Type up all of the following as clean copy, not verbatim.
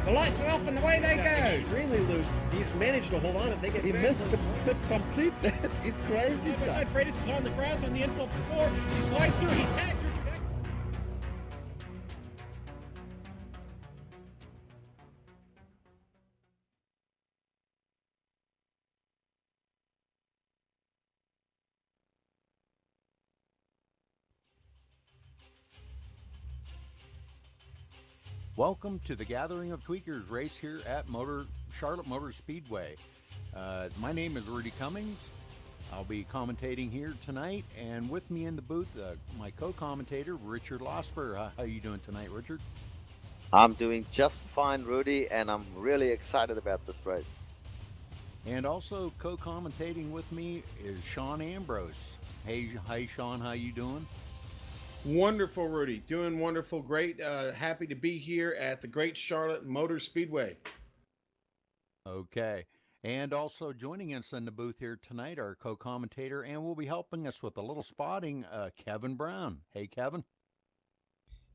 The lights are off and away they go. Extremely loose. He's managed to hold on and he missed the complete. That is crazy stuff. Side Freitas is on the grass on the infield before. He slides through. He tags Richard Eck. Welcome to the Gathering of Tweakers race here at Charlotte Motor Speedway. My name is Rudy Cummings. I'll be commentating here tonight, and with me in the booth, my co-commentator, Richard Losper. How you doing tonight, Richard? I'm doing just fine, Rudy, and I'm really excited about this race. And also co-commentating with me is Sean Ambrose. Hey, Sean, how you doing? Wonderful, Rudy. Doing wonderful. Great. Happy to be here at the great Charlotte Motor Speedway. Okay. And also joining us in the booth here tonight, our co-commentator, and will be helping us with a little spotting, Kevin Brown. Hey, Kevin.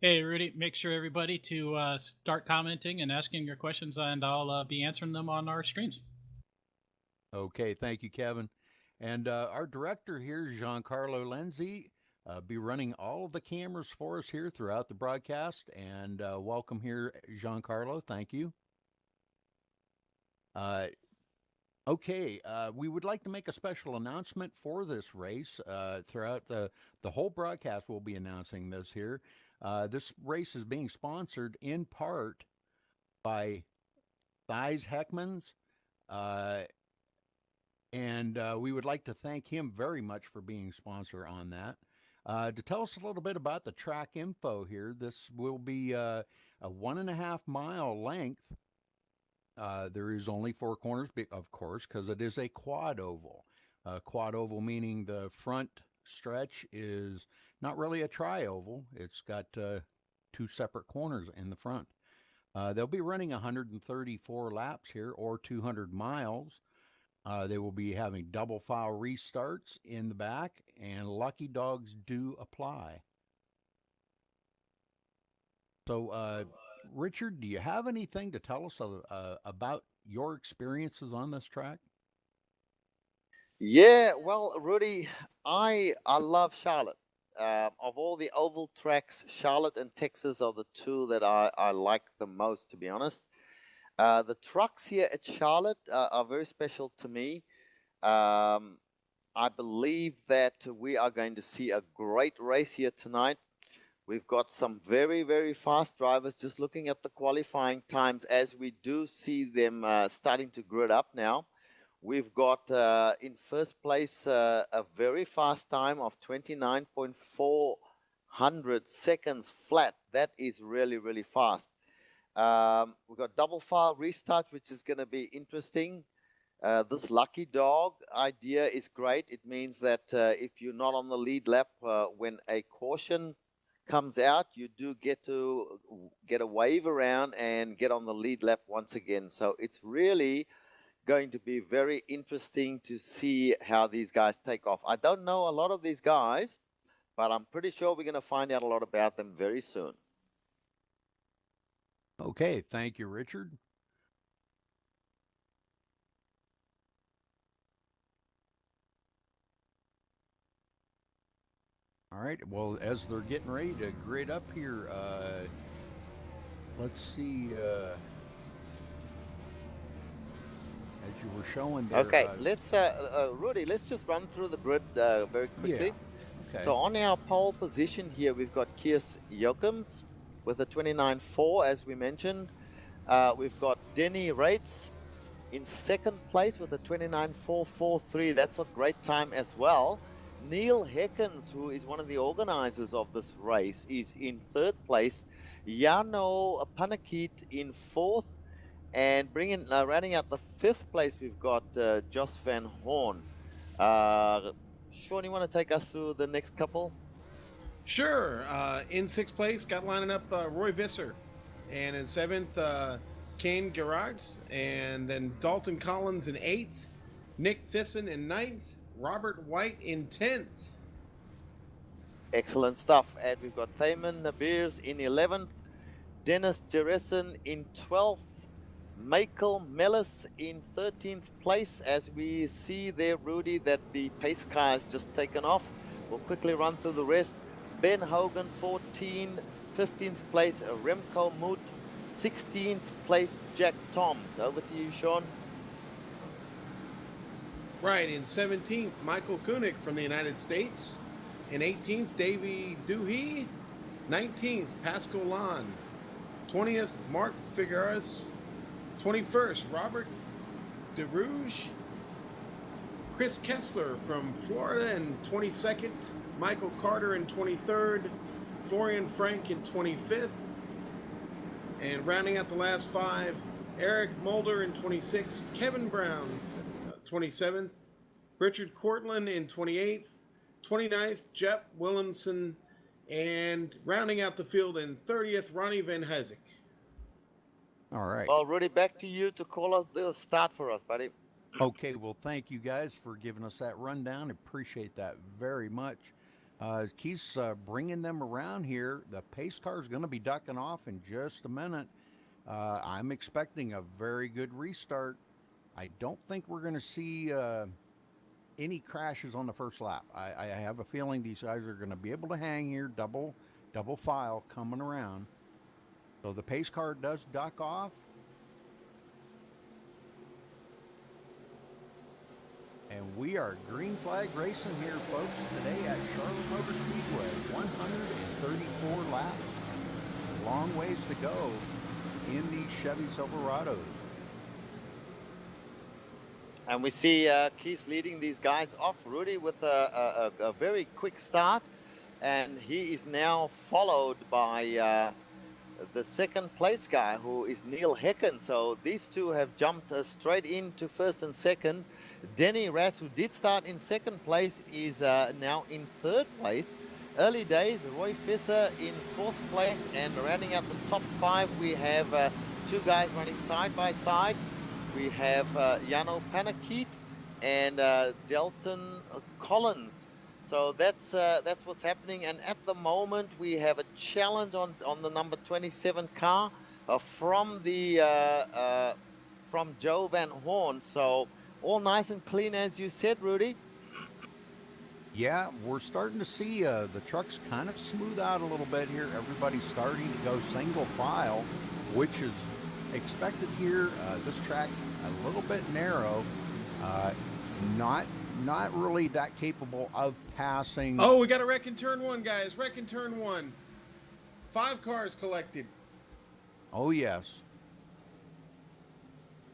Hey, Rudy. Make sure everybody to start commenting and asking your questions, and I'll be answering them on our streams. Okay. Thank you, Kevin. And our director here, Giancarlo Lenzi, be running all of the cameras for us here throughout the broadcast. And welcome here, Giancarlo. Thank you. Okay, we would like to make a special announcement for this race. Throughout the whole broadcast, we'll be announcing this here. This race is being sponsored in part by Thies Heckmans, and we would like to thank him very much for being a sponsor on that. To tell us a little bit about the track info here, this will be a 1.5 mile length. There is only 4 corners, of course, because it is a quad oval. Quad oval meaning the front stretch is not really a tri-oval. It's got 2 separate corners in the front. They'll be running 134 laps here, or 200 miles. They will be having double file restarts in the back, and lucky dogs do apply. So, Richard, do you have anything to tell us about your experiences on this track? Yeah, well, Rudy, I love Charlotte. Of all the oval tracks, Charlotte and Texas are the two that I like the most, to be honest. The trucks here at Charlotte are very special to me. I believe that we are going to see a great race here tonight. We've got some very, very fast drivers. Just looking at the qualifying times, as we do see them starting to grid up now. We've got in first place a very fast time of 29.4 seconds flat. That is really, really fast. We've got double file restart, which is going to be interesting. This lucky dog idea is great. It means that if you're not on the lead lap when a caution comes out, you do get to get a wave around and get on the lead lap once again. So it's really going to be very interesting to see how these guys take off. I don't know a lot of these guys, but I'm pretty sure we're going to find out a lot about them very soon. Okay, thank you, Richard. All right, well, as they're getting ready to grid up here, let's see, as you were showing there. Okay, let's, Rudy, let's just run through the grid very quickly. Yeah, okay. So on our pole position here, we've got Kies Jokums with a 29.4, as we mentioned. We've got Denny Rates in second place with a 29.443. That's a great time as well. Neil Heckens, who is one of the organizers of this race, is in third place. Jano Panakit in fourth. And rounding out the fifth place, we've got Jos Van Horn. Sean, you want to take us through the next couple? Sure. In sixth place, got lining up Roy Visser. And in seventh, Kane Gerards. And then Dalton Collins in eighth. Nick Thyssen in ninth. Robert White in 10th. Excellent stuff. And we've got Thaman Nabirs in 11th. Dennis Jerison in 12th. Michael Mellis in 13th place. As we see there, Rudy, that the pace car has just taken off. We'll quickly run through the rest. Ben Hogan, 14. 15th place, Remco Moot. 16th place, Jack Toms. Over to you, Sean. Right, in 17th, Michael Koenig from the United States. In 18th, Davey Duhey. 19th, Pascal Lan. 20th, Mark Figueres. 21st, Robert DeRouge. Chris Kessler from Florida in 22nd. Michael Carter in 23rd. Florian Frank in 25th. And rounding out the last five, Eric Mulder in 26th. Kevin Brown 27th, Richard Cortland in 28th, 29th, Jeff Williamson, and rounding out the field in 30th, Ronnie Van Hezek. All right. Well, Rudy, back to you to call us the start for us, buddy. Okay, well, thank you guys for giving us that rundown. Appreciate that very much. Keith's bringing them around here. The pace car is going to be ducking off in just a minute. I'm expecting a very good restart. I don't think we're going to see any crashes on the first lap. I have a feeling these guys are going to be able to hang here, double file coming around. So the pace car does duck off. And we are green flag racing here, folks, today at Charlotte Motor Speedway. 134 laps. A long ways to go in these Chevy Silverados. And we see Keith leading these guys off, Rudy, with a very quick start. And he is now followed by the second place guy, who is Neil Hecken. So these two have jumped straight into first and second. Denny Ratz, who did start in second place, is now in third place. Early days, Roy Visser in fourth place. And rounding out the top five, we have two guys running side by side. We have Jano Panakit and Dalton Collins. So that's what's happening. And at the moment, we have a challenge on the number 27 car from Joe Van Horn. So all nice and clean, as you said, Rudy. Yeah, we're starting to see the trucks kind of smooth out a little bit here. Everybody's starting to go single file, which is expected here. This track a little bit narrow, not really that capable of passing. Oh, we got a wreck in turn one, guys. Wreck in turn one. 5 cars collected. Oh yes.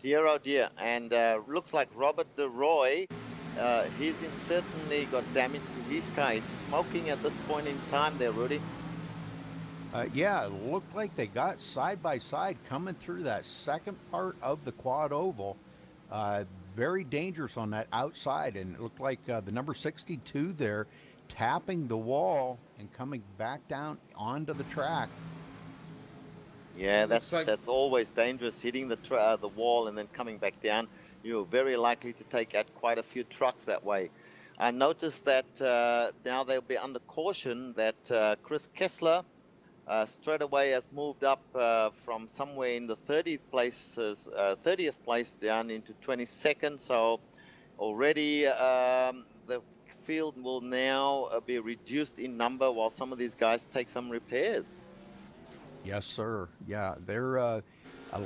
Dear, oh dear. And looks like Robert DeRoy, he's certainly got damage to his car. He's smoking at this point in time there, Rudy. Yeah, it looked like they got side by side coming through that second part of the quad oval. Uh, Very dangerous on that outside, and it looked like the number 62 there tapping the wall and coming back down onto the track. Yeah, Looks like that's always dangerous, hitting the wall and then coming back down. You're very likely to take out quite a few trucks that way. I noticed that now they'll be under caution that Chris Kessler straight away has moved up from somewhere in the 30th place down into 22nd. So already the field will now be reduced in number while some of these guys take some repairs. Yes, sir. Yeah, they're a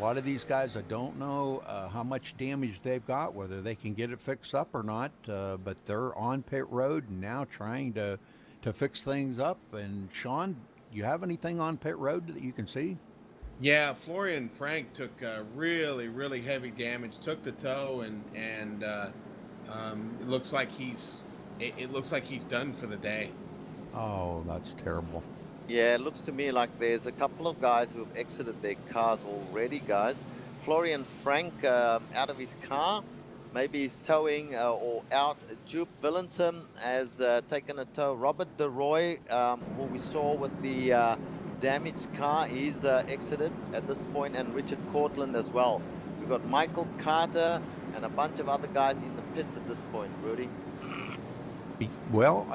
lot of these guys. I don't know how much damage they've got, whether they can get it fixed up or not. But they're on pit road now, trying to fix things up. And Sean, you have anything on pit road that you can see? yeah, Florian Frank took really, really heavy damage, took the toe, and it looks like it looks like he's done for the day. Oh, that's terrible. Yeah, it looks to me like there's a couple of guys who have exited their cars already, guys. Florian Frank out of his car. Maybe he's towing or out. Jupe Willenson has taken a tow. Robert DeRoy, who we saw with the damaged car, is exited at this point, and Richard Cortland as well. We've got Michael Carter and a bunch of other guys in the pits at this point, Rudy. Well,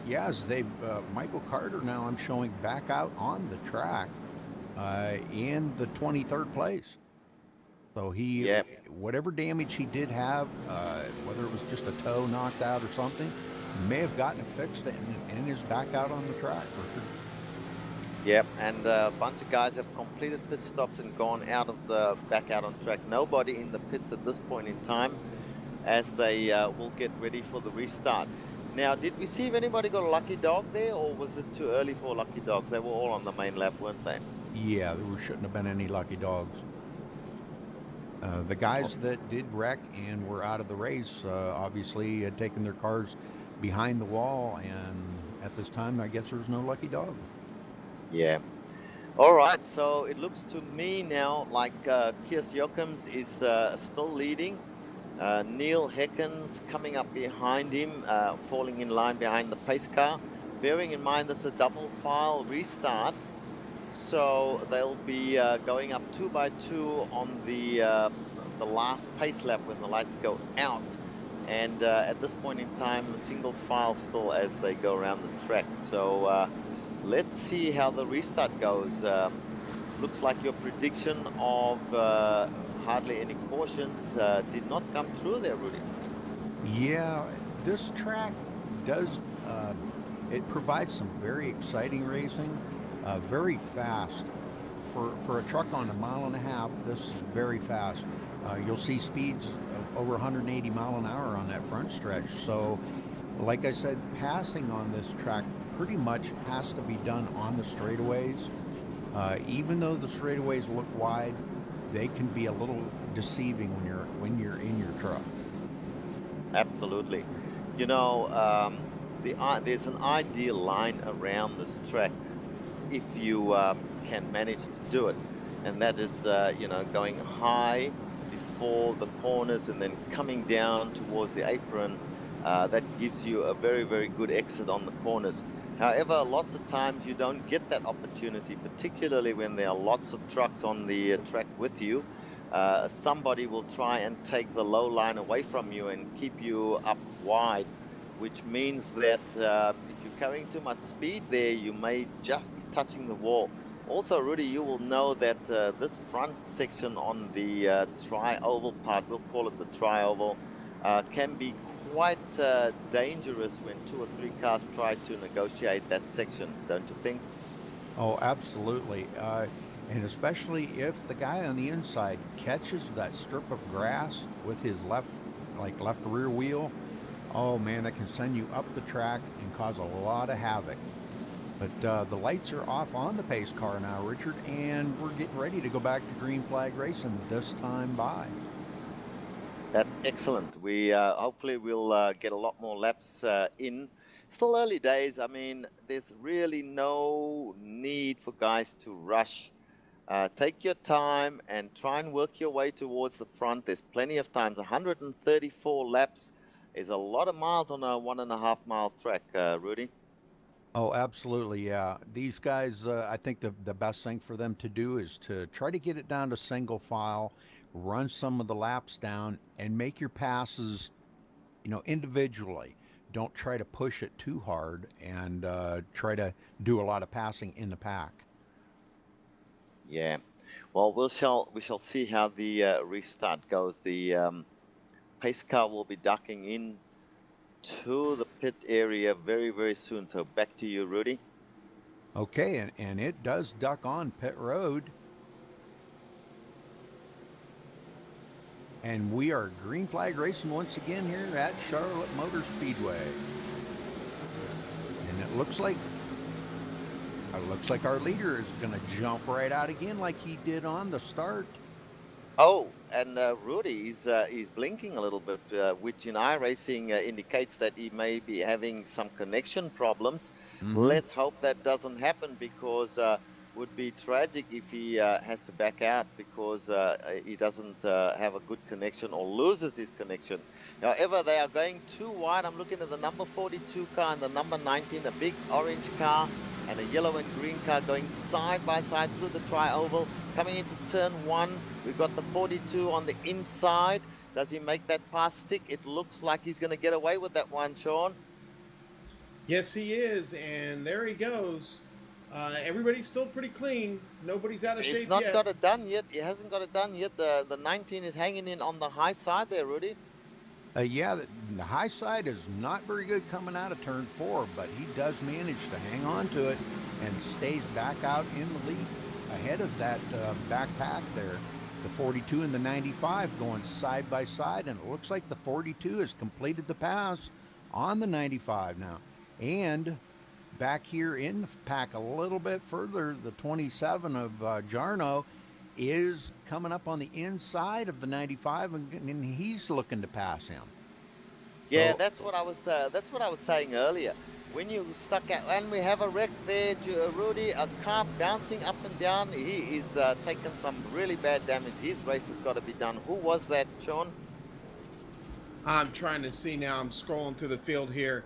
yes, they've Michael Carter now I'm showing back out on the track in the 23rd place. So he, Yeah. whatever damage he did have, whether it was just a toe knocked out or something, may have gotten it fixed and is back out on the track, Richard. Yep, and a bunch of guys have completed pit stops and gone out of back out on track. Nobody in the pits at this point in time, as they will get ready for the restart. Now, did we see if anybody got a lucky dog there, or was it too early for lucky dogs? They were all on the main lap, weren't they? Yeah, there shouldn't have been any lucky dogs. The guys that did wreck and were out of the race obviously had taken their cars behind the wall, and at this time, I guess there's no lucky dog. Yeah. All right, so it looks to me now like Kiers Jochems is still leading. Neil Heckens coming up behind him, falling in line behind the pace car. Bearing in mind this is a double file restart, so they'll be going up 2 by 2 on the last pace lap when the lights go out. And at this point in time, the single file still as they go around the track. So let's see how the restart goes. Looks like your prediction of hardly any cautions did not come true there, Rudy. Yeah, this track does, it provides some very exciting racing, very fast. For a truck on 1.5 miles, this is very fast. You'll see speeds of over 180 mile an hour on that front stretch. So, like I said, passing on this track pretty much has to be done on the straightaways. Even though the straightaways look wide, they can be a little deceiving when you're in your truck. Absolutely. You know, there's an ideal line around this track if you can manage to do it, and that is you know, going high before the corners and then coming down towards the apron. That gives you a very, very good exit on the corners. However, lots of times you don't get that opportunity, particularly when there are lots of trucks on the track with you. Somebody will try and take the low line away from you and keep you up wide, which means that if you're carrying too much speed there, you may just be touching the wall. Also, Rudy, you will know that this front section on the tri-oval part, we'll call it the tri-oval, can be quite dangerous when 2 or 3 cars try to negotiate that section, don't you think? Oh, absolutely. And especially if the guy on the inside catches that strip of grass with his left rear wheel, oh man, that can send you up the track and cause a lot of havoc. But the lights are off on the pace car now, Richard, and we're getting ready to go back to green flag racing this time by. That's excellent. We hopefully we'll get a lot more laps in. Still early days. I mean, there's really no need for guys to rush. Take your time and try and work your way towards the front. There's plenty of times. 134 laps is a lot of miles on a 1.5 mile track, Rudy. Oh, absolutely, yeah. These guys, I think the best thing for them to do is to try to get it down to single file, run some of the laps down, and make your passes, individually. Don't try to push it too hard and try to do a lot of passing in the pack. Yeah, well, we shall see how the restart goes. The pace car will be ducking in to the pit area very, very soon. So back to you, Rudy. Okay, and it does duck on pit road. And we are green flag racing once again here at Charlotte Motor Speedway. And it looks like our leader is going to jump right out again like he did on the start. Oh, and Rudy is blinking a little bit, which in iRacing indicates that he may be having some connection problems. Let's hope that doesn't happen, because would be tragic if he has to back out because he doesn't have a good connection or loses his connection. However, they are going too wide. I'm looking at the number 42 car and the number 19, a big orange car and a yellow and green car going side by side through the tri-oval. Coming into turn 1, we've got the 42 on the inside. Does he make that pass stick? It looks like he's going to get away with that one, Sean. Yes, he is, and there he goes. Everybody's still pretty clean. Nobody's out of shape yet. He's not got it done yet. He hasn't got it done yet. The 19 is hanging in on the high side there, Rudy. Yeah, the high side is not very good coming out of turn 4, but he does manage to hang on to it and stays back out in the lead ahead of that backpack there. The 42 and the 95 going side by side, and it looks like the 42 has completed the pass on the 95 now. And back here in the pack a little bit further, the 27 of Jarno is coming up on the inside of the 95, and he's looking to pass him. Yeah, So- that's what I was saying earlier. When you stuck out, and we have a wreck there, Rudy, a car bouncing up and down. He is taking some really bad damage. His race has got to be done. Who was that, Sean? I'm trying to see now. I'm scrolling through the field here.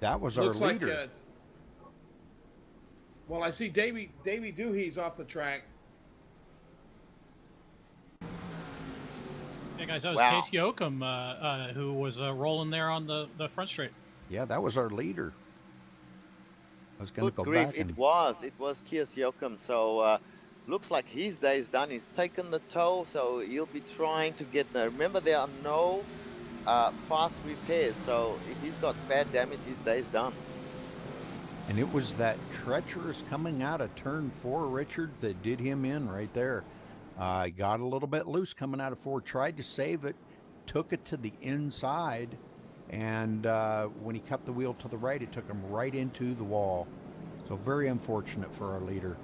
That was Looks our like, leader. well, I see Davey Doohey's off the track. Yeah, guys, that was Wow. Casey Oakham who was rolling there on the front straight. Yeah, that was our leader. I was going Good to go grief, back and it was Kiers Jochum. So looks like his day is done. He's taken the tow, so he'll be trying to get there. Remember, there are no fast repairs, so if he's got bad damage, his day's done. And it was that treacherous coming out of turn 4, Richard, that did him in right there. Got a little bit loose coming out of 4, tried to save it, took it to the inside, and when he cut the wheel to the right, it took him right into the wall. So very unfortunate for our leader.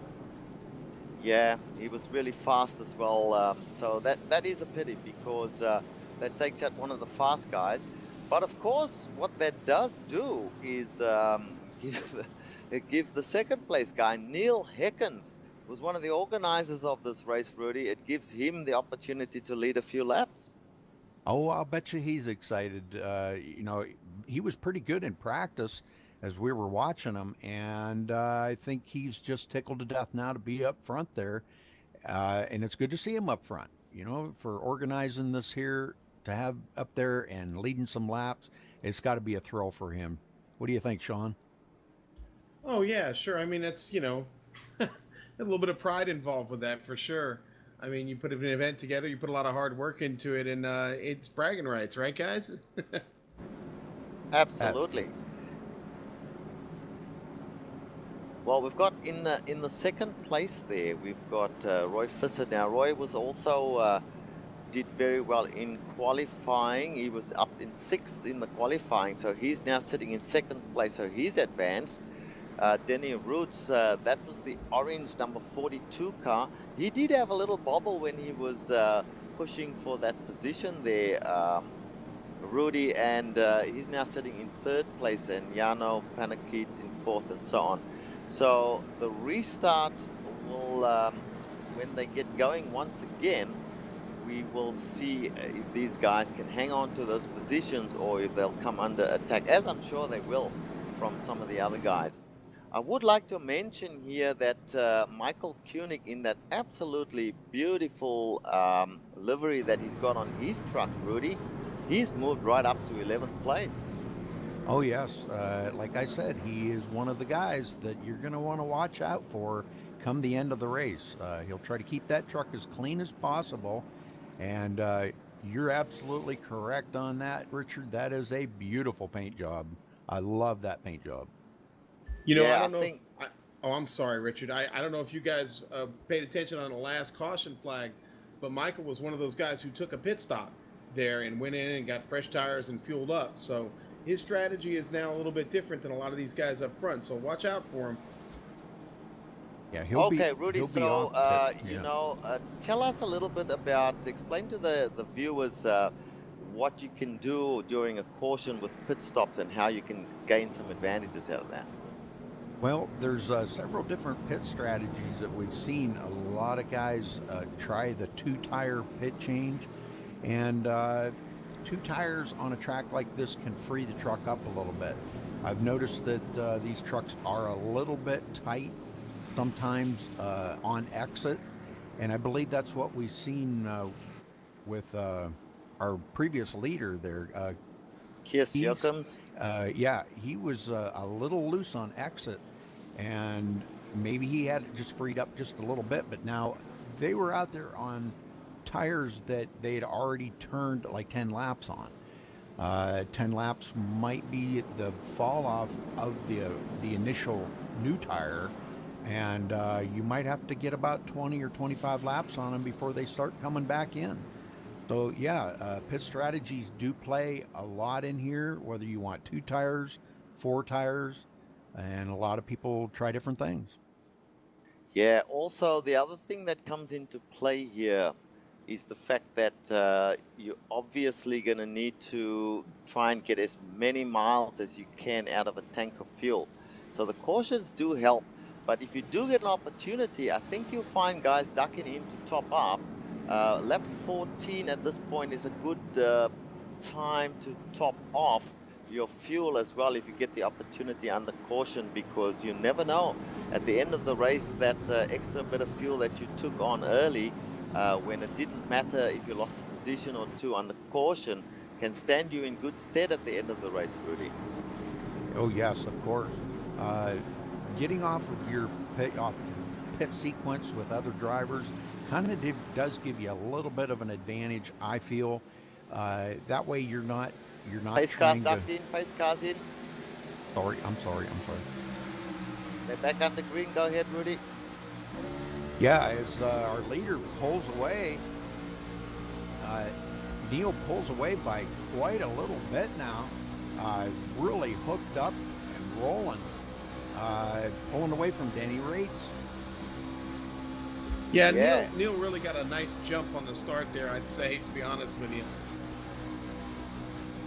Yeah, he was really fast as well. So that is a pity, because that takes out one of the fast guys. But of course, what that does do is give the second place guy, Neil Heckens, was one of the organizers of this race, Rudy. It gives him the opportunity to lead a few laps. Oh, I'll bet you he's excited. He was pretty good in practice as we were watching him, and I think he's just tickled to death now to be up front there. And it's good to see him up front, for organizing this here, to have up there and leading some laps. It's got to be a thrill for him. What do you think, Sean? Oh yeah, sure. I mean, that's a little bit of pride involved with that for sure. I mean, you put an event together, you put a lot of hard work into it, and it's bragging rights, right, guys? Absolutely. Well, we've got in the second place there, we've got Roy Fisser. Now, Roy was also did very well in qualifying. He was up in 6th in the qualifying, so he's now sitting in 2nd place, so he's advanced. Denny Roots, that was the orange number 42 car. He did have a little bobble when he was pushing for that position there, Rudy, and he's now sitting in 3rd place, and Jarno Panakit in 4th, and so on. So the restart will, when they get going once again, we will see if these guys can hang on to those positions or if they'll come under attack, as I'm sure they will from some of the other guys. I would like to mention here that Michael Koenig, in that absolutely beautiful livery that he's got on his truck, Rudy, he's moved right up to 11th place. Oh, yes. Like I said, he is one of the guys that you're going to want to watch out for come the end of the race. He'll try to keep that truck as clean as possible. And you're absolutely correct on that, Richard. That is a beautiful paint job. I love that paint job. You know, Yeah, I don't know. Oh, I'm sorry, Richard. I don't know if you guys paid attention on the last caution flag, but Michael was one of those guys who took a pit stop there and went in and got fresh tires and fueled up. So his strategy is now a little bit different than a lot of these guys up front. So watch out for him. Yeah, he'll be. Okay, Rudy, He'll be so, off pit. you Yeah. know, tell us a little bit about, explain to the viewers what you can do during a caution with pit stops and how you can gain some advantages out of that. Well, there's several different pit strategies that we've seen. A lot of guys try the 2-tire pit change, and 2 tires on a track like this can free the truck up a little bit. I've noticed that these trucks are a little bit tight sometimes on exit, and I believe that's what we've seen with our previous leader there. Kiers Jokums. Yeah, he was a little loose on exit, and maybe he had it just freed up just a little bit, but now they were out there on tires that they had already turned like 10 laps on. 10 laps might be the fall off of the initial new tire, and you might have to get about 20 or 25 laps on them before they start coming back in. So yeah, pit strategies do play a lot in here, whether you want 2 tires, 4 tires, and a lot of people try different things. Yeah, also the other thing that comes into play here is the fact that you're obviously going to need to try and get as many miles as you can out of a tank of fuel. So the cautions do help, but if you do get an opportunity, I think you'll find guys ducking in to top up. Lap 14 at this point is a good time to top off your fuel as well if you get the opportunity under caution, because you never know at the end of the race that extra bit of fuel that you took on early when it didn't matter if you lost a position or 2 under caution can stand you in good stead at the end of the race, Rudy. Oh yes, of course. Getting off of your pit sequence with other drivers kind of does give you a little bit of an advantage, I feel. That way you're not Pace cars trying ducked to. in, pace cars in. I'm sorry. They're back under green. Go ahead, Rudy. Yeah, as our leader pulls away, Neil pulls away by quite a little bit now. Really hooked up and rolling, pulling away from Denny Rates. Yeah, Neil really got a nice jump on the start there, I'd say, to be honest with you.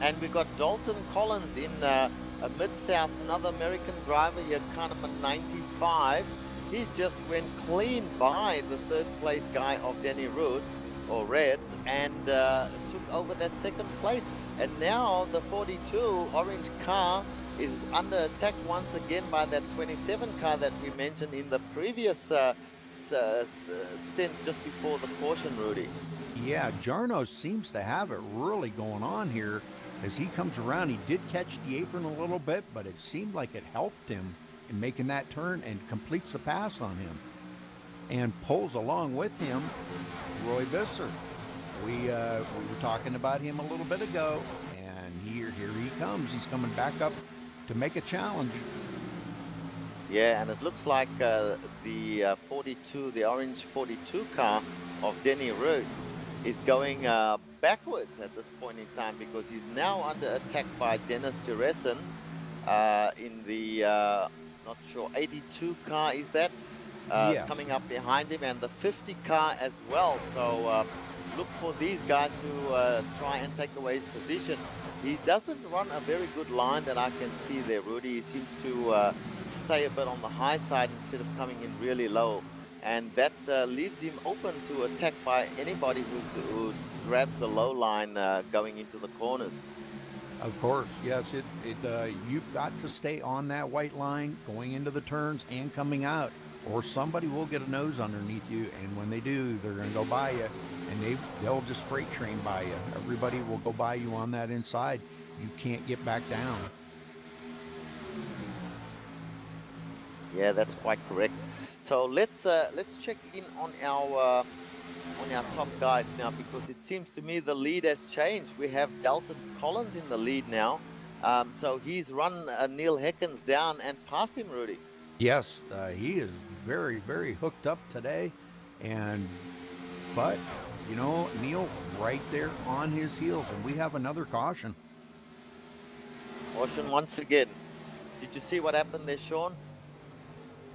And we got Dalton Collins in a Mid-South, another American driver here, kind of a 95. He just went clean by the 3rd place guy of Denny Reds and took over that 2nd place. And now the 42 orange car is under attack once again by that 27 car that we mentioned in the previous stint just before the caution, Rudy. Yeah, Jarno seems to have it really going on here. As he comes around, he did catch the apron a little bit, but it seemed like it helped him in making that turn and completes the pass on him. And pulls along with him Roy Visser. We were talking about him a little bit ago, and here he comes. He's coming back up to make a challenge. Yeah, and it looks like the 42, the orange 42 car of Denny Rhodes is going backwards at this point in time, because he's now under attack by Dennis Jeressen in the, not sure, 82 car is that? Yes. Coming up behind him, and the 50 car as well. So look for these guys to try and take away his position. He doesn't run a very good line that I can see there, Rudy. He seems to stay a bit on the high side instead of coming in really low. And that leaves him open to attack by anybody who grabs the low line going into the corners. Of course, yes. You've got to stay on that white line going into the turns and coming out, or somebody will get a nose underneath you, and when they do, they're going to go by you, and they'll just freight train by you. Everybody will go by you on that inside. You can't get back down. Yeah, that's quite correct. So let's check in on our top guys now, because it seems to me the lead has changed. We have Dalton Collins in the lead now. So he's run Neil Heckens down and passed him, Rudy. Yes, he is very, very hooked up today, but you know, Neil right there on his heels, and we have another caution. Caution once again. Did you see what happened there, Sean?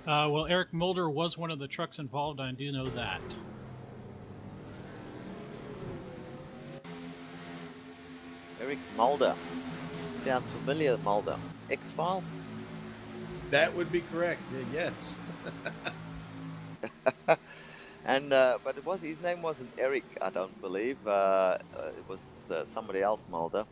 Well, Eric Mulder was one of the trucks involved. I do know that. Eric Mulder. Sounds familiar, Mulder. X-Files? That would be correct. Yes. And but his name wasn't Eric, I don't believe. It was somebody else, Mulder.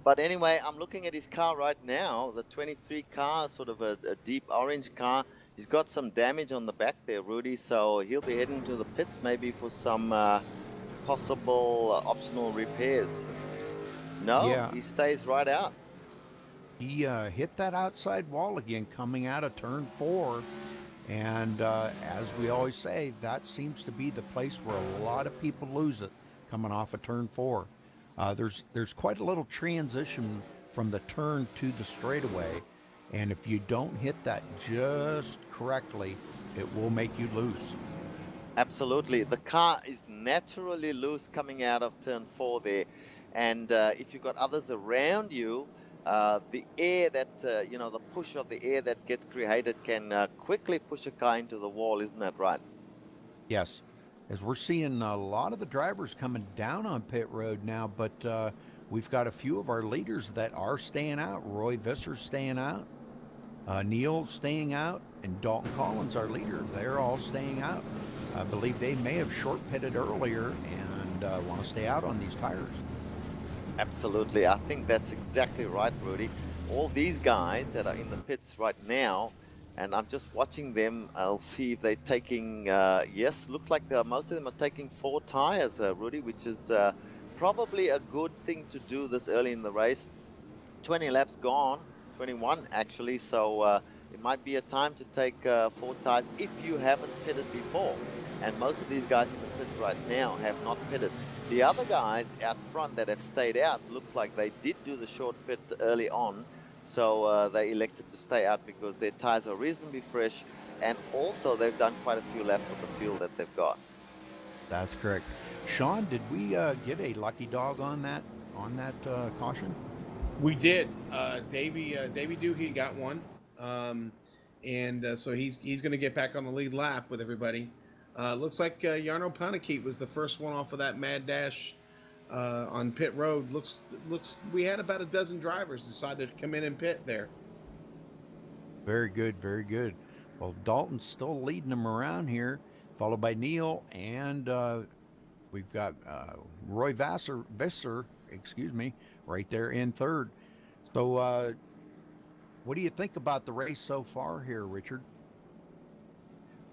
But anyway, I'm looking at his car right now, the 23 car, sort of a deep orange car. He's got some damage on the back there, Rudy, so he'll be heading to the pits maybe for some possible optional repairs. No, Yeah. He stays right out. He hit that outside wall again coming out of turn 4, and as we always say, that seems to be the place where a lot of people lose it, coming off of turn 4. There's quite a little transition from the turn to the straightaway, and if you don't hit that just correctly, it will make you loose. Absolutely. The car is naturally loose coming out of turn 4 there. And if you've got others around you, the air that, the push of the air that gets created can quickly push a car into the wall. Isn't that right? Yes, as we're seeing a lot of the drivers coming down on pit road now, but we've got a few of our leaders that are staying out. Roy Visser's staying out, Neil staying out, and Dalton Collins, our leader, they're all staying out. I believe they may have short pitted earlier and want to stay out on these tires. Absolutely. I think that's exactly right, Rudy. All these guys that are in the pits right now, and I'm just watching them, I'll see if they're taking, yes, looks like most of them are taking 4 tires, Rudy, which is probably a good thing to do this early in the race. 20 laps gone, 21 actually, so it might be a time to take 4 tires if you haven't pitted before. And most of these guys in the pits right now have not pitted. The other guys out front that have stayed out, looks like they did do the short pit early on, so they elected to stay out because their tires are reasonably fresh, and also they've done quite a few laps of the field that they've got. That's correct. Sean, did we get a lucky dog on that caution? We did. Davey Doogie got one, and so he's going to get back on the lead lap with everybody. Looks like Jarno Panakit was the first one off of that mad dash on pit road. Looks we had about a dozen drivers decided to come in and pit there. Very good, very good. Well, Dalton's still leading them around here, followed by Neil, and we've got Roy Visser, right there in third. So what do you think about the race so far here, Richard?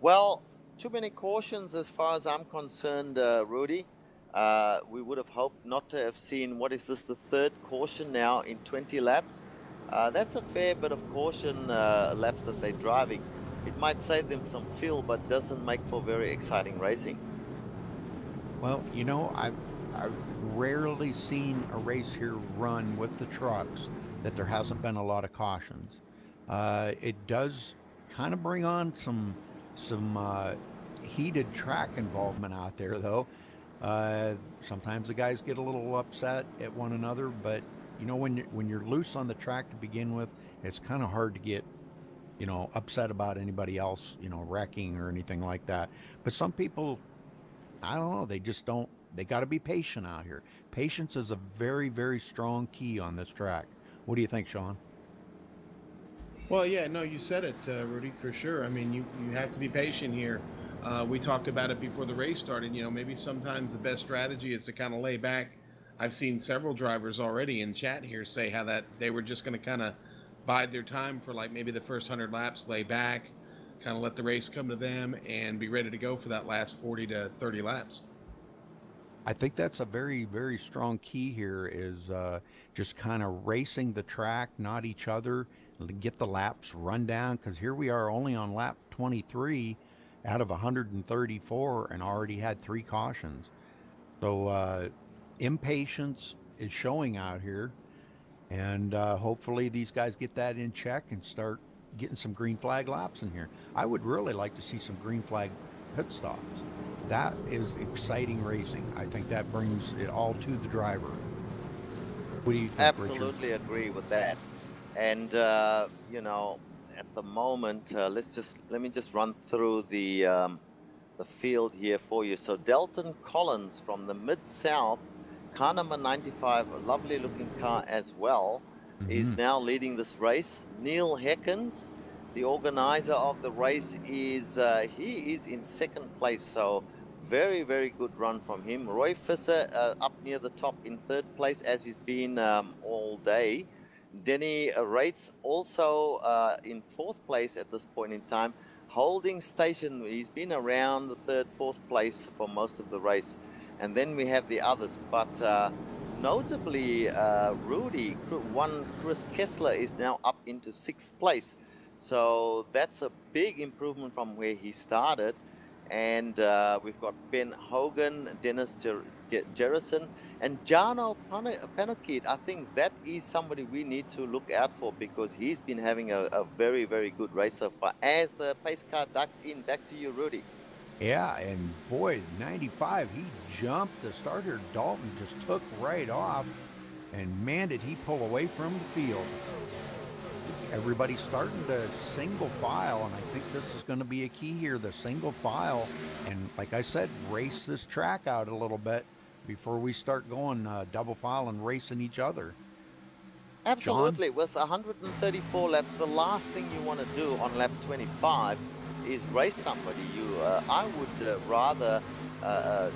Well, too many cautions as far as I'm concerned, Rudy. We would have hoped not to have seen, what is this, the 3rd caution now in 20 laps? That's a fair bit of caution laps that they're driving. It might save them some fuel, but doesn't make for very exciting racing. Well, you know, I've rarely seen a race here run with the trucks that there hasn't been a lot of cautions. It does kind of bring on some heated track involvement out there, though. Sometimes the guys get a little upset at one another, but you know, when you're loose on the track to begin with, it's kind of hard to get, you know, upset about anybody else, you know, wrecking or anything like that. But some people, I don't know, they just don't. They got to be patient out here. Patience is a very, very strong key on this track. What do you think, Sean? Well, yeah, no, you said it, Rudy, for sure. I mean, you have to be patient here. We talked about it before the race started. You know, maybe sometimes the best strategy is to kind of lay back. I've seen several drivers already in chat here say how that they were just going to kind of bide their time for like maybe the first 100 laps, lay back, kind of let the race come to them, and be ready to go for that last 40 to 30 laps. I think that's a very, very strong key here is just kind of racing the track, not each other, get the laps run down. Because here we are only on lap 23 out of 134 and already had 3 cautions. So impatience is showing out here. And hopefully these guys get that in check and start getting some green flag laps in here. I would really like to see some green flag pit stops. That is exciting racing. I think that brings it all to the driver. What do you think, Absolutely Richard? agree with that. And you know, at the moment, let me just run through the field here for you. So Dalton Collins from the Mid-South, car number 95, a lovely looking car as well, is now leading this race. Neil Heckens, the organizer of the race, he is in second place. So very, very good run from him. Roy Fisser up near the top in third place, as he's been all day. Denny Rates also in fourth place at this point in time, holding station. He's been around the third, fourth place for most of the race. And then we have the others. But notably, Rudy, Chris Kessler is now up into sixth place. So that's a big improvement from where he started. And we've got Ben Hogan, Dennis Jerison, and Jarno Panakit. I think that is somebody we need to look out for because he's been having a very, very good race so far. As the pace car ducks in, back to you, Rudy. Yeah, and boy, 95, he jumped. The starter, Dalton, just took right off. And man, did he pull away from the field. Everybody's starting to single file, and I think this is going to be a key here, the single file. And like I said, race this track out a little bit before we start going double file and racing each other. Absolutely. John? With 134 laps, the last thing you want to do on lap 25 is race somebody. I would rather,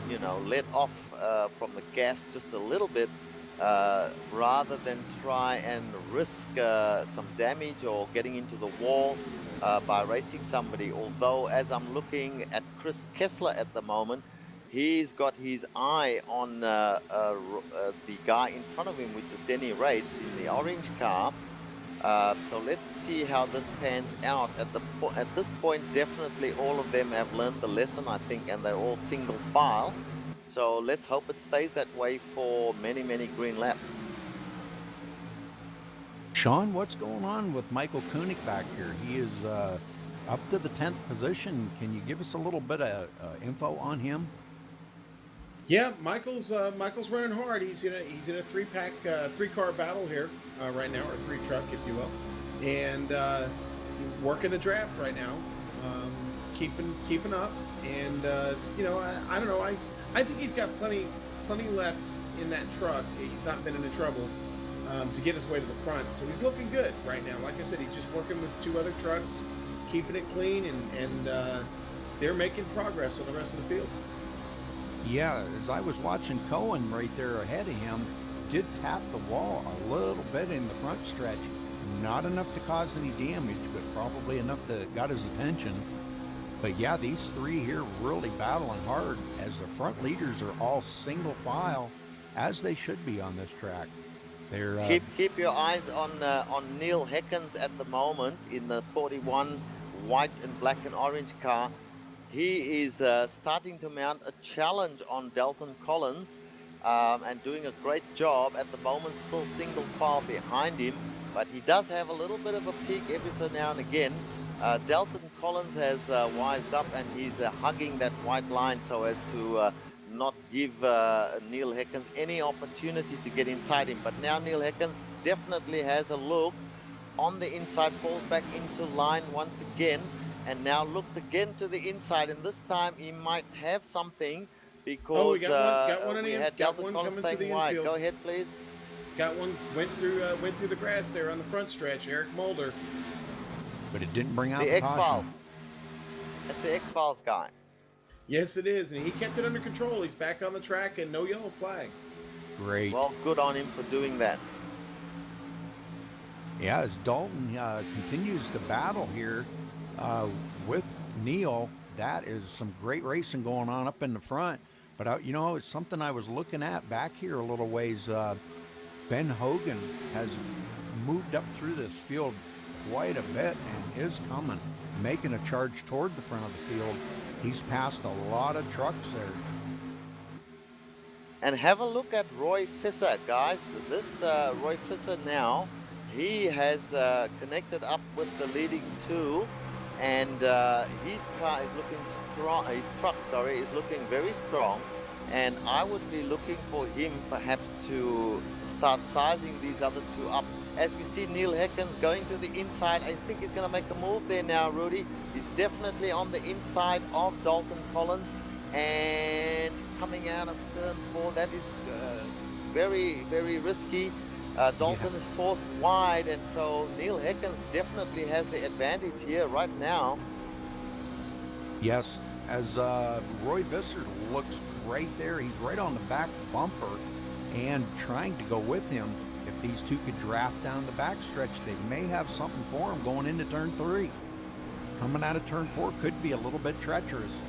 you know, let off from the gas just a little bit rather than try and risk some damage or getting into the wall by racing somebody. Although, as I'm looking at Chris Kessler at the moment, he's got his eye on the guy in front of him, which is Denny Rates in the orange car. So let's see how this pans out. At this point, definitely all of them have learned the lesson, I think, and they're all single file. So let's hope it stays that way for many, many green laps. Sean, what's going on with Michael Koenig back here? He is up to the 10th position. Can you give us a little bit of info on him? Yeah, Michael's running hard. He's in a three-car battle here right now, or three-truck, if you will, and working the draft right now, keeping up, and you know, I don't know, I think he's got plenty left in that truck. He's not been into trouble to get his way to the front, so he's looking good right now. Like I said, he's just working with 2 other trucks, keeping it clean, and they're making progress on the rest of the field. Yeah, as I was watching Cohen right there ahead of him, did tap the wall a little bit in the front stretch. Not enough to cause any damage, but probably enough to got his attention. But yeah, these 3 here really battling hard as the front leaders are all single file, as they should be on this track. They're keep your eyes on Neil Heckens at the moment in the 41 white and black and orange car. He is starting to mount a challenge on Dalton Collins and doing a great job at the moment, still single file behind him, but he does have a little bit of a peak every so now and again. Dalton Collins has wised up and he's hugging that white line so as to not give Neil Heckens any opportunity to get inside him. But now Neil Heckens definitely has a look on the inside, falls back into line once again, and now looks again to the inside, and this time he might have something because we got one we had Dalton Collins staying wide. Go ahead, please. Got one, went through the grass there on the front stretch. Eric Mulder but it didn't bring out The the X-Files. caution. That's the X-Files guy. Yes, it is, and he kept it under control. He's back on the track and no yellow flag. Great. Well, good on him for doing that. Yeah, as Dalton continues the battle here with Neil, that is some great racing going on up in the front. But, you know, it's something I was looking at back here a little ways. Ben Hogan has moved up through this field quite a bit and is coming, making a charge toward the front of the field. He's passed a lot of trucks there. And have a look at Roy Visser, guys. This Roy Visser now, he has connected up with the leading two, and his car is looking strong. His truck, sorry, is looking very strong. And I would be looking for him perhaps to start sizing these other two up. As we see Neil Heckens going to the inside, I think he's going to make a move there now, Rudy. He's definitely on the inside of Dalton Collins, and coming out of turn 4, that is very, very risky. Dalton is forced wide, and so Neil Heckens definitely has the advantage here right now. Yes, as Roy Visser looks right there, he's right on the back bumper and trying to go with him. If these two could draft down the backstretch, they may have something for him going into turn 3. Coming out of turn 4 could be a little bit treacherous.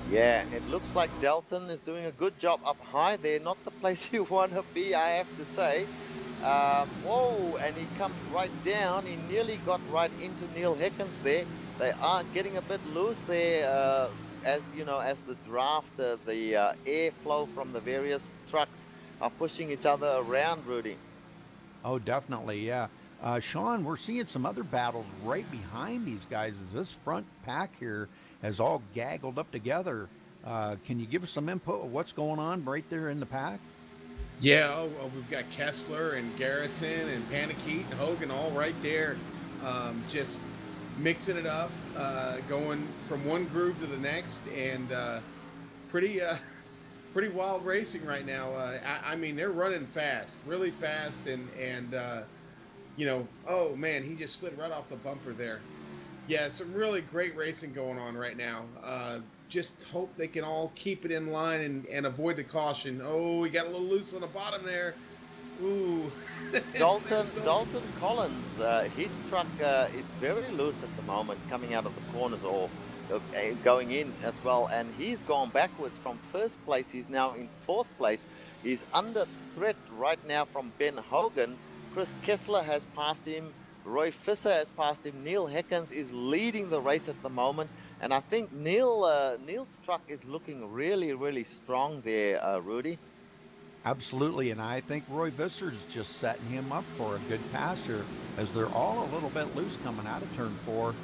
Yeah, it looks like Dalton is doing a good job up high there. Not the place you want to be, I have to say. Whoa, and he comes right down. He nearly got right into Neil Heckens there. They are getting a bit loose there, as you know, as the draft, the airflow from the various trucks are pushing each other around, Rudy. Oh, definitely, yeah. Sean, we're seeing some other battles right behind these guys as this front pack here has all gaggled up together. Can you give us some input of what's going on right there in the pack? Yeah, we've got Kessler and Garrison and Paniquete and Hogan all right there, just mixing it up, going from one group to the next, and pretty wild racing right now. I mean, they're running fast, really fast, and you know, oh man, he just slid right off the bumper there. Yeah, some really great racing going on right now. Just hope they can all keep it in line and avoid the caution. Oh, he got a little loose on the bottom there. Ooh. Dalton Collins, his truck is very loose at the moment, coming out of the corners or going in as well, and he's gone backwards from first place. He's now in 4th place. He's under threat right now from Ben Hogan. Chris Kessler has passed him. Roy Visser has passed him. Neil Heckens is leading the race at the moment, and I think Neil's truck is looking really, really strong there, Rudy. Absolutely, and I think Roy Visser's just setting him up for a good pass here, as they're all a little bit loose coming out of turn 4.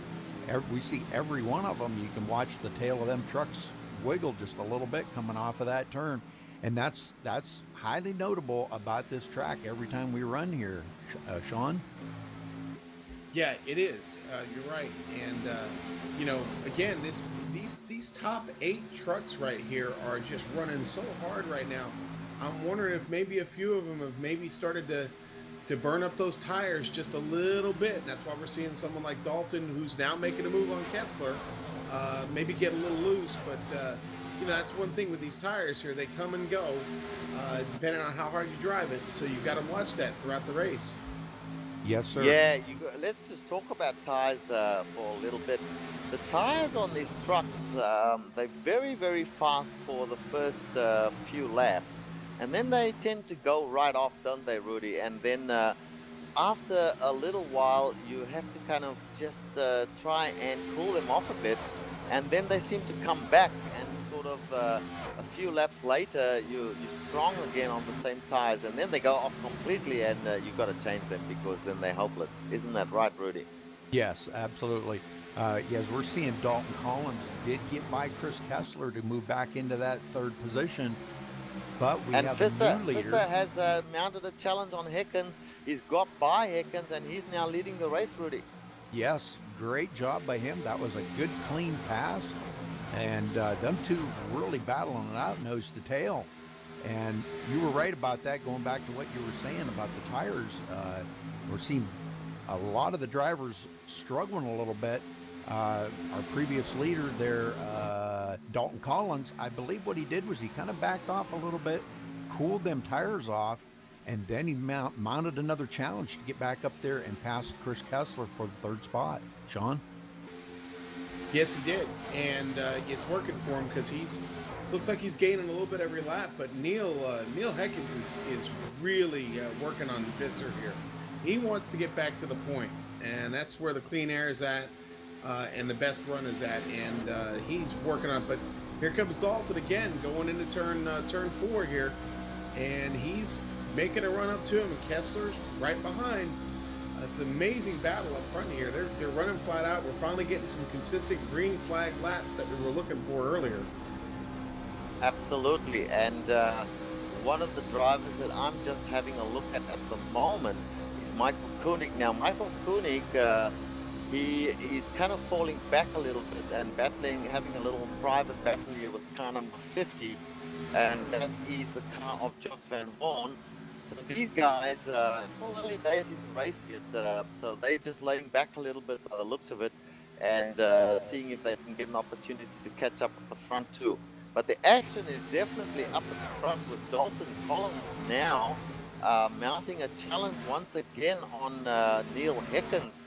We see every one of them. You can watch the tail of them trucks wiggle just a little bit coming off of that turn, and that's highly notable about this track every time we run here, Sean. Yeah, it is. You're right, and you know, again, these top 8 trucks right here are just running so hard right now. I'm wondering if maybe a few of them have maybe started to burn up those tires just a little bit. And that's why we're seeing someone like Dalton, who's now making a move on Kessler, maybe get a little loose. But you know, that's one thing with these tires here; they come and go depending on how hard you drive it. So you've got to watch that throughout the race. Yes, sir. Yeah, let's just talk about tires for a little bit. The tires on these trucks, they're very, very fast for the first few laps. And then they tend to go right off, don't they, Rudy? And then after a little while, you have to kind of just try and cool them off a bit. And then they seem to come back, and sort of a few laps later, you're strong again on the same tires. And then they go off completely, and you've got to change them because then they're hopeless. Isn't that right, Rudy? Yes, absolutely. Yes, we're seeing Dalton Collins did get by Chris Kessler to move back into that 3rd position. But we have a new leader. Visser has mounted a challenge on Heckens. He's got by Heckens, and he's now leading the race, Rudy. Yes, great job by him. That was a good, clean pass. And them two really battling it out nose to tail. And you were right about that, going back to what you were saying about the tires. We're seeing a lot of the drivers struggling a little bit. Our previous leader there, Dalton Collins, I believe what he did was he kind of backed off a little bit, cooled them tires off, and then he mounted another challenge to get back up there and passed Chris Kessler for the third spot. Sean? Yes, he did, and it's working for him because looks like he's gaining a little bit every lap. But Neil Heckens is really working on Visser here. He wants to get back to the point, and that's where the clean air is at, and the best run is at, and he's working on it. But here comes Dalton again, going into turn 4 here, and he's making a run up to him, and Kessler's right behind. It's an amazing battle up front here. They're running flat out. We're finally getting some consistent green flag laps that we were looking for earlier. Absolutely, and one of the drivers that I'm just having a look at the moment is Michael Koenig. Now, Michael Koenig, he's kind of falling back a little bit and having a little private battle here with car number 50, and that is the car of Jos Van Born. So these guys, it's still early days in the race yet, so they're just laying back a little bit by the looks of it, and seeing if they can get an opportunity to catch up at the front too. But the action is definitely up at the front with Dalton Collins now mounting a challenge once again on Neil Heckens.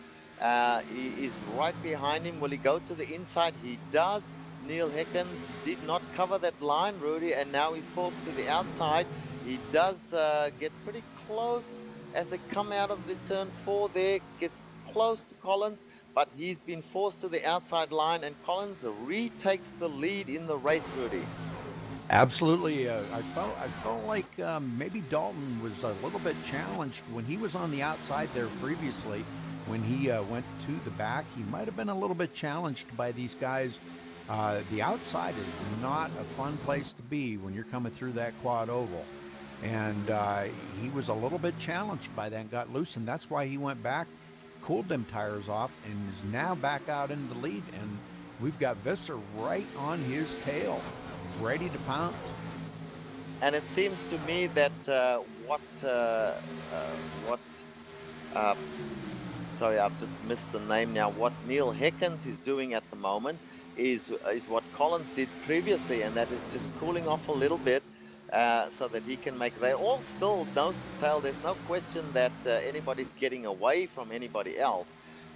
He is right behind him. Will he go to the inside? He does. Neil Heckens did not cover that line, Rudy, and now he's forced to the outside. He does get pretty close as they come out of the turn 4 there, gets close to Collins, but he's been forced to the outside line, and Collins retakes the lead in the race, Rudy. Absolutely. I felt like maybe Dalton was a little bit challenged when he was on the outside there previously. When he went to the back, he might have been a little bit challenged by these guys. The outside is not a fun place to be when you're coming through that quad oval. And he was a little bit challenged by that and got loose, and that's why he went back, cooled them tires off, and is now back out in the lead. And we've got Visser right on his tail, ready to pounce. And it seems to me that sorry, I've just missed the name now. What Neil Heckens is doing at the moment is what Collins did previously, and that is just cooling off a little bit so that he can make. They're all still nose to tail. There's no question that anybody's getting away from anybody else.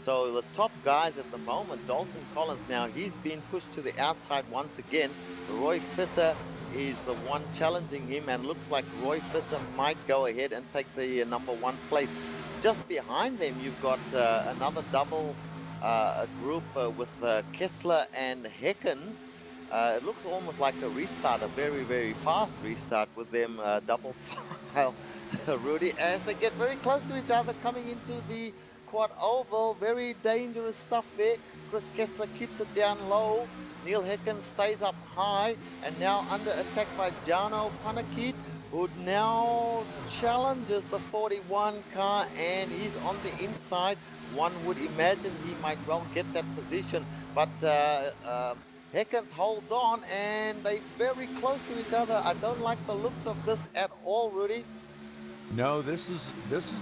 So the top guys at the moment, Dalton Collins now, he's been pushed to the outside once again. Roy Visser is the one challenging him, and looks like Roy Visser might go ahead and take the number 1 place. Just behind them, you've got another double group with Kessler and Heckens. It looks almost like a restart, a very, very fast restart with them double file, Rudy, as they get very close to each other coming into the quad oval. Very dangerous stuff there. Chris Kessler keeps it down low. Neil Heckens stays up high, and now under attack by Jarno Panakit, who now challenges the 41 car, and he's on the inside. One would imagine he might well get that position, but Heckens holds on, and they're very close to each other. I don't like the looks of this at all, Rudy. No, this is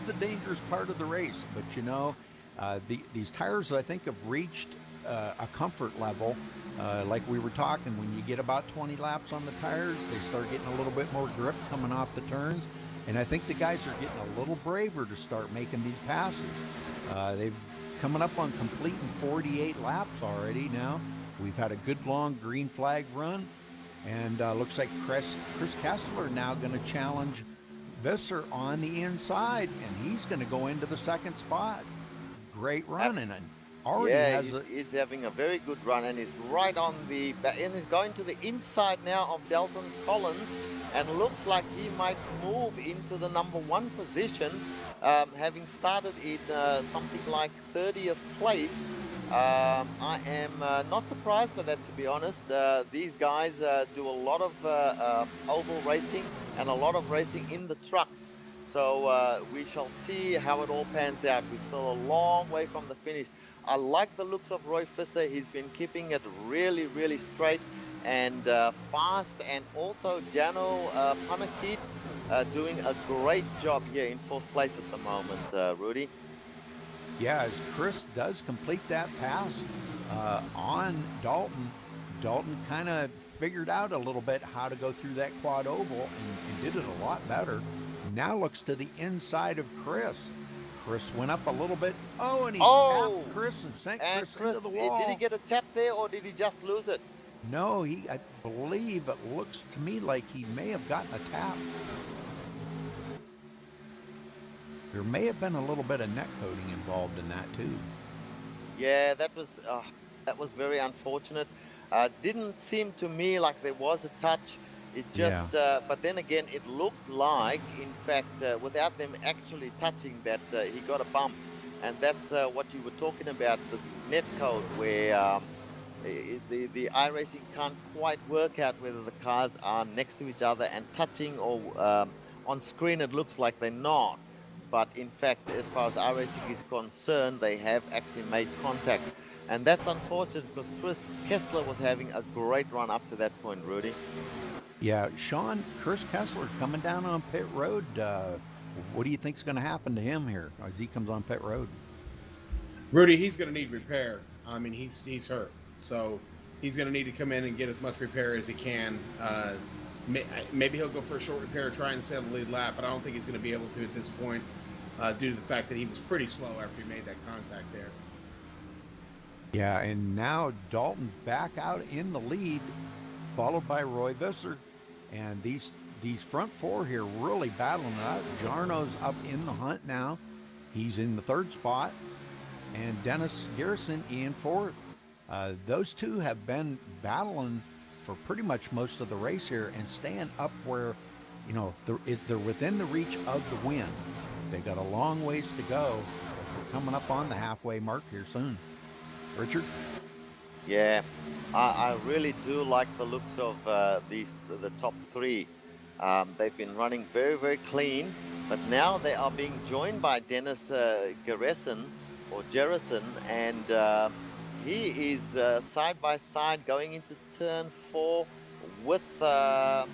the dangerous part of the race. But you know, these tires, I think, have reached a comfort level. Like we were talking, when you get about 20 laps on the tires, they start getting a little bit more grip coming off the turns. And I think the guys are getting a little braver to start making these passes. They've coming up on completing 48 laps already now. We've had a good long green flag run, and looks like Chris Kessler now going to challenge Visser on the inside, and he's going to go into the second spot. Great run, and already he's having a very good run, and he's right on the back, and he's going to the inside now of Dalton Collins, and looks like he might move into the number 1 position, having started in something like 30th place. I am not surprised by that, to be honest. These guys do a lot of oval racing and a lot of racing in the trucks. So we shall see how it all pans out. We're still a long way from the finish. I like the looks of Roy Visser. He's been keeping it really, really straight and fast. And also Jarno Panakit doing a great job here in 4th place at the moment, Rudy. Yeah, as Chris does complete that pass on Dalton, Dalton kind of figured out a little bit how to go through that quad oval and did it a lot better. Now looks to the inside of Chris. Chris went up a little bit. Oh, and he tapped Chris and sent and Chris into the did he wall. get a tap there, or did he just lose it? No, I believe it looks to me like he may have gotten a tap. There may have been a little bit of net coating involved in that too. Yeah, that was very unfortunate. Didn't seem to me like there was a touch. It just, but then again, it looked like, in fact, without them actually touching, that he got a bump, and that's what you were talking about, this net code, where the iRacing can't quite work out whether the cars are next to each other and touching, or on screen it looks like they're not. But in fact, as far as iRacing is concerned, they have actually made contact. And that's unfortunate because Chris Kessler was having a great run up to that point, Rudy. Yeah, Sean, Chris Kessler coming down on pit road. What do you think's going to happen to him here as he comes on pit road? Rudy, he's going to need repair. I mean, he's hurt. So he's going to need to come in and get as much repair as he can. Maybe he'll go for a short repair, try and settle the lead lap, but I don't think he's going to be able to at this point due to the fact that he was pretty slow after he made that contact there. Yeah, and now Dalton back out in the lead, followed by Roy Visser. And these front four here really battling it out. Jarno's up in the hunt now. He's in the third spot. And Dennis Garrison in fourth. Those two have been battling for pretty much most of the race here and staying up where, you know, they're within the reach of the win. They got a long ways to go. We're coming up on the halfway mark here soon. Richard? Yeah, I really do like the looks of the top three. They've been running very, very clean, but now they are being joined by Dennis Garrison, and he is side by side going into turn 4 with the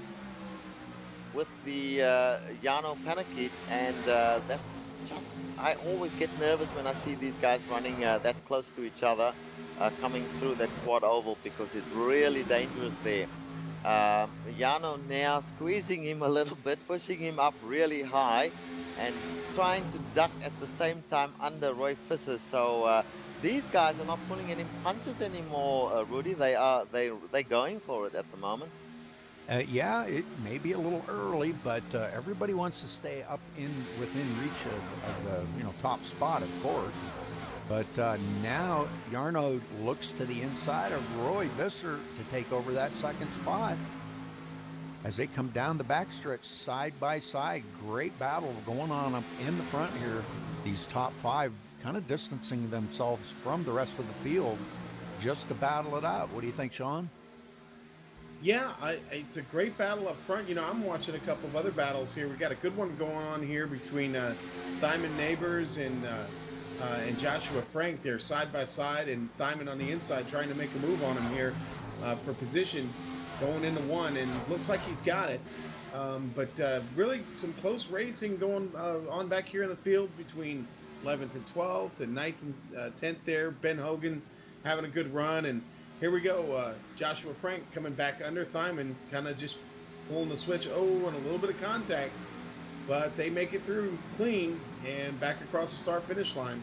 Jarno Panakit, and that's just, I always get nervous when I see these guys running that close to each other, coming through that quad oval, because it's really dangerous there. Jarno now squeezing him a little bit, pushing him up really high, and trying to duck at the same time under Roy Visser. So these guys are not pulling any punches anymore, Rudy. They're going for it at the moment. Yeah, it may be a little early, but everybody wants to stay up within reach of the top spot, of course. But now Jarno looks to the inside of Roy Visser to take over that second spot. As they come down the backstretch side by side, great battle going on up in the front here. These top five kind of distancing themselves from the rest of the field just to battle it out. What do you think, Sean? Yeah, it's a great battle up front. You know, I'm watching a couple of other battles here. We got a good one going on here between Thyman Neighbors and Joshua Frank. They're side by side, and Thyman on the inside trying to make a move on him here for position going into one, and looks like he's got it. But really some close racing going on back here in the field between 11th and 12th and 9th and 10th there. Ben Hogan having a good run, and here we go. Joshua Frank coming back under Thyman, kind of just pulling the switch. Oh, and a little bit of contact, but they make it through clean and back across the start-finish line.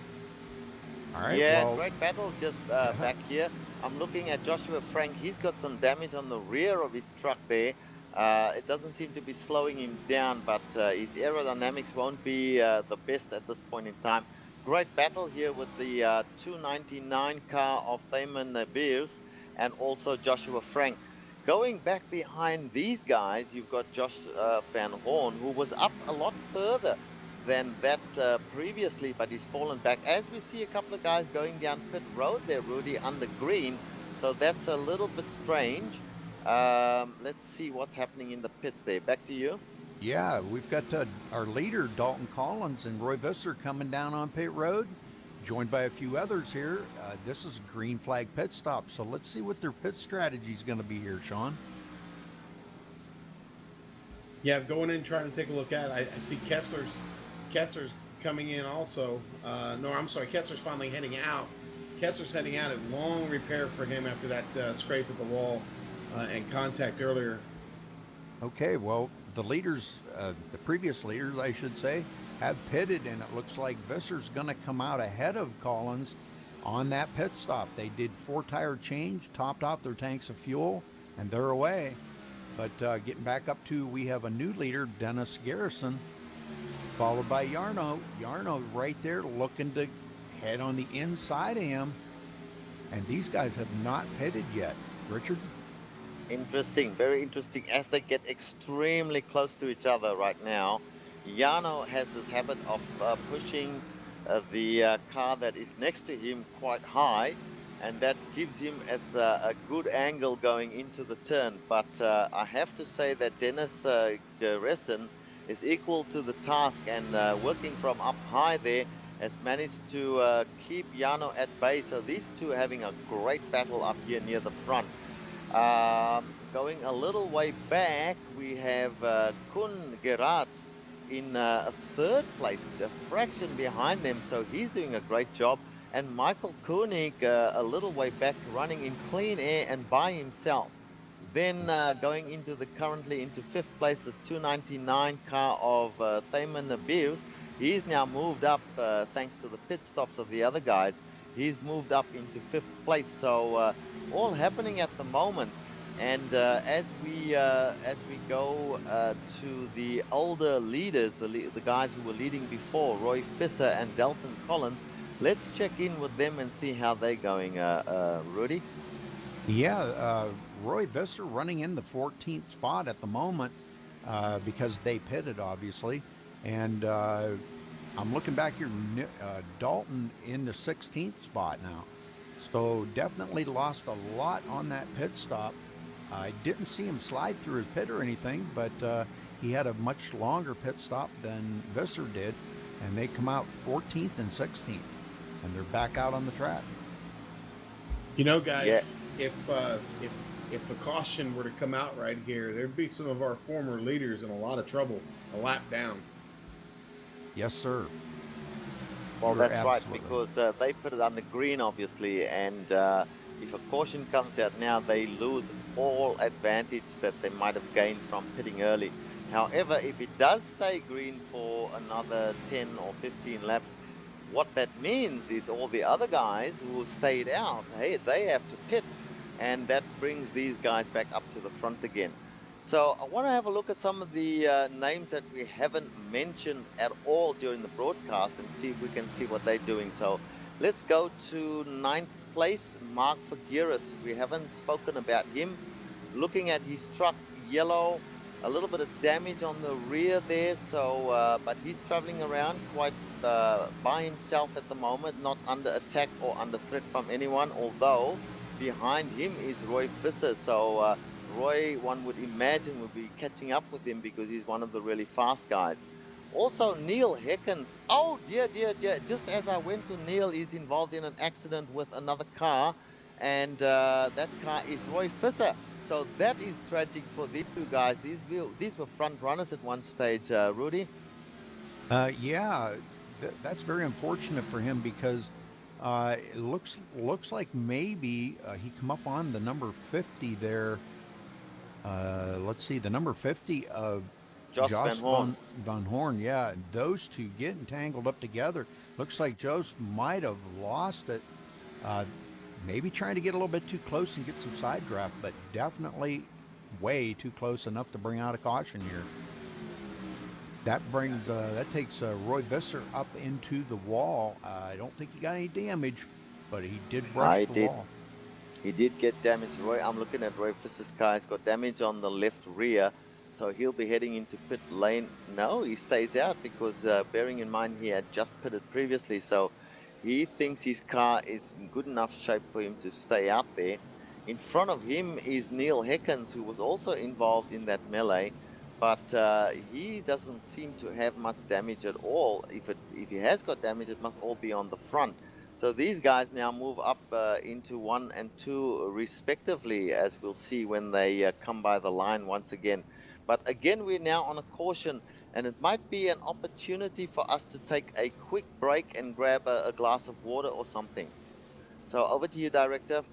All right. Yeah, well, great battle just back here. I'm looking at Joshua Frank. He's got some damage on the rear of his truck there. It doesn't seem to be slowing him down, but his aerodynamics won't be the best at this point in time. Great battle here with the 299 car of Thyman Beers and also Joshua Frank. Going back behind these guys, you've got Josh Van Horn, who was up a lot further than that previously, but he's fallen back. As we see a couple of guys going down pit road there, Rudy, under green, so that's a little bit strange. Let's see what's happening in the pits there. Back to you. Yeah, we've got our leader, Dalton Collins, and Roy Visser coming down on pit road, joined by a few others here. This is a green flag pit stop, so let's see what their pit strategy is going to be here, Sean. Yeah, going in trying to take a look at it. I see Kessler's coming in also. No, I'm sorry, Kessler's finally heading out. Kessler's heading out. A long repair for him after that scrape at the wall and contact earlier. Okay, well, the leaders, the previous leaders, I should say, have pitted, and it looks like Visser's going to come out ahead of Collins on that pit stop. They did 4-tire change, topped off their tanks of fuel, and they're away. But getting back up to, we have a new leader, Dennis Garrison, followed by Jarno. Jarno right there looking to head on the inside of him. And these guys have not pitted yet. Richard? Interesting, very interesting. As they get extremely close to each other right now, Jarno has this habit of pushing the car that is next to him quite high, and that gives him as a good angle going into the turn. But I have to say that Dennis Garrison is equal to the task, and working from up high there has managed to keep Jarno at bay. So these two are having a great battle up here near the front. Going a little way back, we have Kun Geratz in third place, a fraction behind them, so he's doing a great job. And Michael Koenig a little way back, running in clean air and by himself. Then going into currently into fifth place, the 299 car of Thaman Beers. He's now moved up thanks to the pit stops of the other guys. He's moved up into fifth place. So all happening at the moment. And as we go to the older leaders, the guys who were leading before, Roy Visser and Dalton Collins, let's check in with them and see how they're going, Rudy. Yeah, Roy Visser running in the 14th spot at the moment because they pitted, obviously. And I'm looking back here, Dalton in the 16th spot now. So definitely lost a lot on that pit stop. I didn't see him slide through his pit or anything, but he had a much longer pit stop than Visser did, and they come out 14th and 16th, and they're back out on the track. You know, guys, if a caution were to come out right here, there'd be some of our former leaders in a lot of trouble, a lap down. Yes, sir. Well, You're that's right, absolutely because they put it under green, obviously, and if a caution comes out now, they lose all advantage that they might have gained from pitting early. However, if it does stay green for another 10 or 15 laps, what that means is all the other guys who stayed out, hey, they have to pit, and that brings these guys back up to the front again. So I want to have a look at some of the names that we haven't mentioned at all during the broadcast and see if we can see what they're doing. So let's go to 9th place, Mark Fagiris. We haven't spoken about him. Looking at his truck, yellow, a little bit of damage on the rear there. So, but he's traveling around quite by himself at the moment, not under attack or under threat from anyone. Although behind him is Roy Visser. So Roy, one would imagine, will be catching up with him because he's one of the really fast guys. Also, Neil Heckens. Oh, dear. Just as I went to Neil, he's involved in an accident with another car, and that car is Roy Visser. So that is tragic for these two guys. These were front runners at one stage, Rudy. Yeah, that's very unfortunate for him because it looks like maybe he come up on the number 50 there. Let's see, the number 50 of Josh Van Horn. Yeah, those two getting tangled up together. Looks like Jost might have lost it. Maybe trying to get a little bit too close and get some side draft, but definitely way too close enough to bring out a caution here. That brings that takes Roy Visser up into the wall. I don't think he got any damage, but he did brush the wall. He did get damage. Roy, I'm looking at Roy Visser's car. He's got damage on the left rear, so he'll be heading into pit lane. No, he stays out because bearing in mind he had just pitted previously, so he thinks his car is in good enough shape for him to stay out there. In front of him is Neil Heckens, who was also involved in that melee, but he doesn't seem to have much damage at all. If he has got damage, it must all be on the front. So these guys now move up into 1 and 2 respectively, as we'll see when they come by the line once again. But again, we're now on a caution, and it might be an opportunity for us to take a quick break and grab a glass of water or something. So over to you, Director.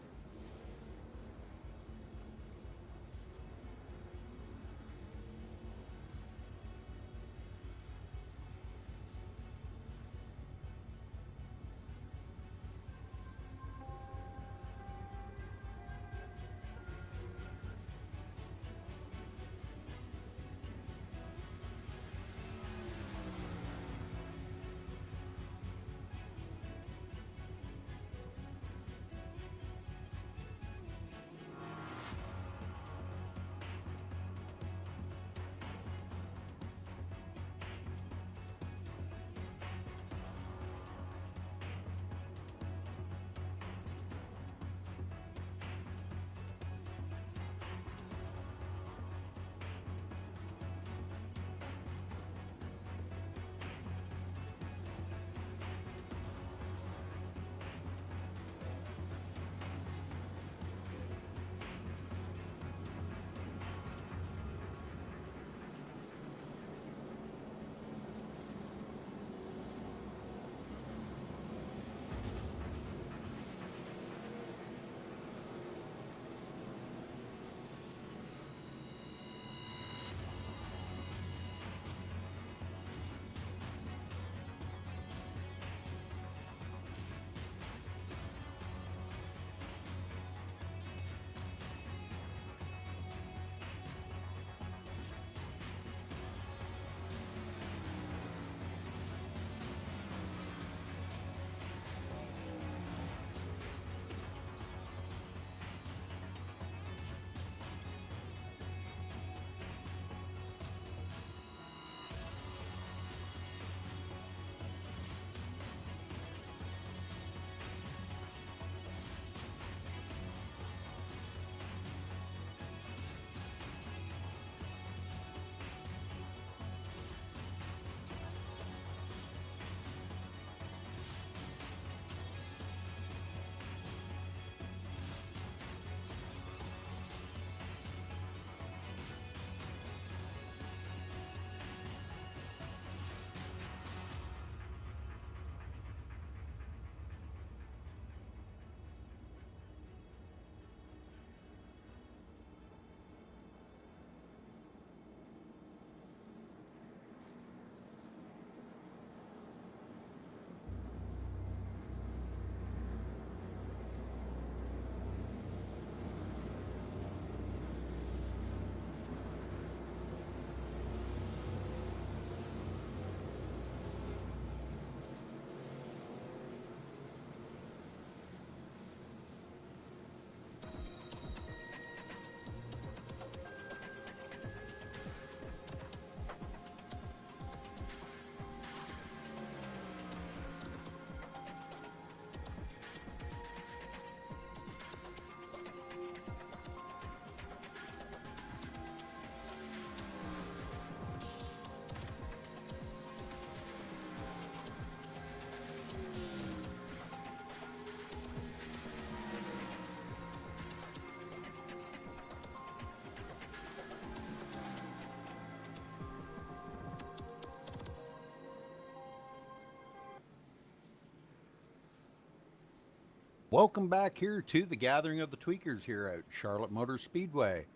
Welcome back here to the gathering of the tweakers here at Charlotte Motor Speedway.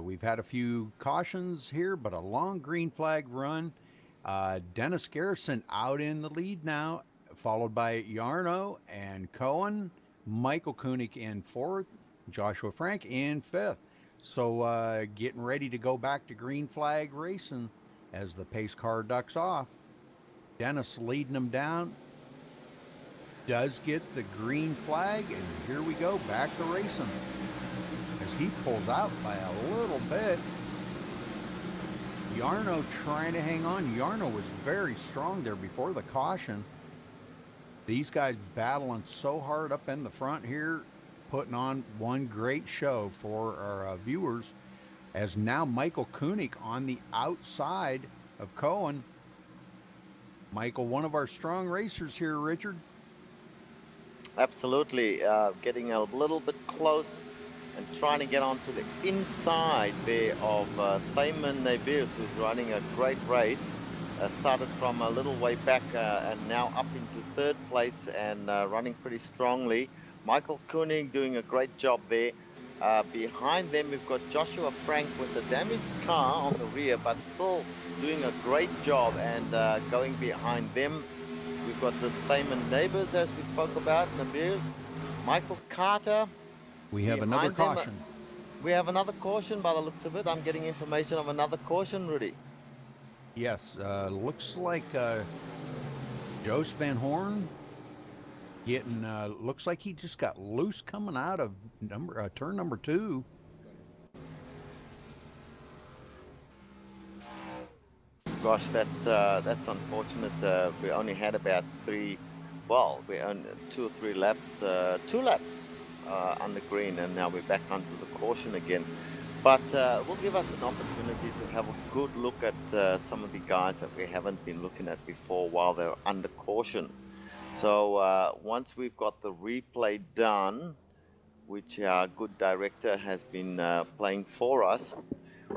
We've had a few cautions here, but a long green flag run. Dennis Garrison out in the lead now, followed by Yarno and Cohen. Michael Koenig in fourth, Joshua Frank in fifth. So getting ready to go back to green flag racing as the pace car ducks off. Dennis leading them down. Does get the green flag, and here we go, back to racing as he pulls out by a little bit. Yarno trying to hang on. Yarno was very strong there before the caution. These guys battling so hard up in the front here, putting on one great show for our viewers, as now Michael Koenig on the outside of Cohen. Michael, one of our strong racers here, Richard. Absolutely, getting a little bit close and trying to get onto the inside there of Thaman Nabirs, who's running a great race. Started from a little way back and now up into third place and running pretty strongly. Michael Koenig doing a great job there. Behind them, we've got Joshua Frank with a damaged car on the rear, but still doing a great job. And going behind them, we've got this Thaman Neighbors, as we spoke about, Nabirs. Michael Carter. We have another Behind them, caution. we have another caution by the looks of it. I'm getting information of another caution, Rudy. Yes, looks like Joost Van Horn getting, looks like he just got loose coming out of turn number 2. Gosh, that's unfortunate. We only had about 2 or 3 laps, 2 laps on the green, and now we're back onto the caution again. But will give us an opportunity to have a good look at some of the guys that we haven't been looking at before while they're under caution. So once we've got the replay done, which our good director has been playing for us,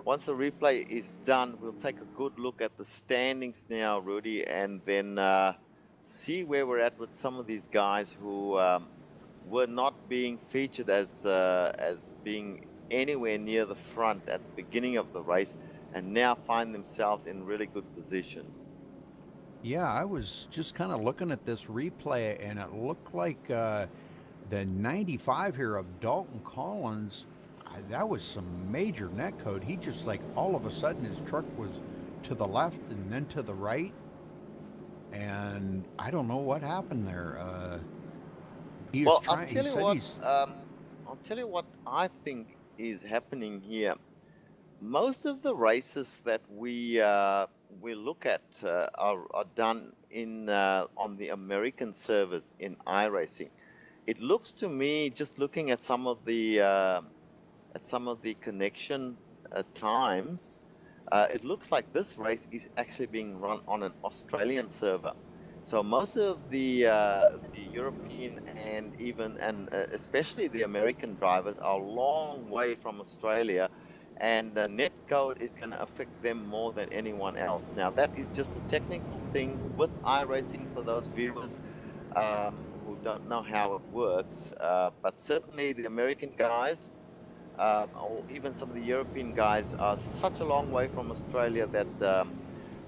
once the replay is done, we'll take a good look at the standings now, Rudy, and then see where we're at with some of these guys who were not being featured as being anywhere near the front at the beginning of the race, and now find themselves in really good positions. Yeah, I was just kind of looking at this replay, and it looked like the 95 here of Dalton Collins, that was some major net code. He just, like, all of a sudden his truck was to the left and then to the right, and I don't know what happened there. He was trying. I'll tell you what I think is happening here. Most of the races that we look at are done in on the American servers in iRacing. It looks to me, just looking at some of the connection times, it looks like this race is actually being run on an Australian server. So most of the European and especially the American drivers are a long way from Australia, and the net code is going to affect them more than anyone else. Now that is just a technical thing with iRacing for those viewers who don't know how it works, but certainly the American guys or even some of the European guys are such a long way from Australia that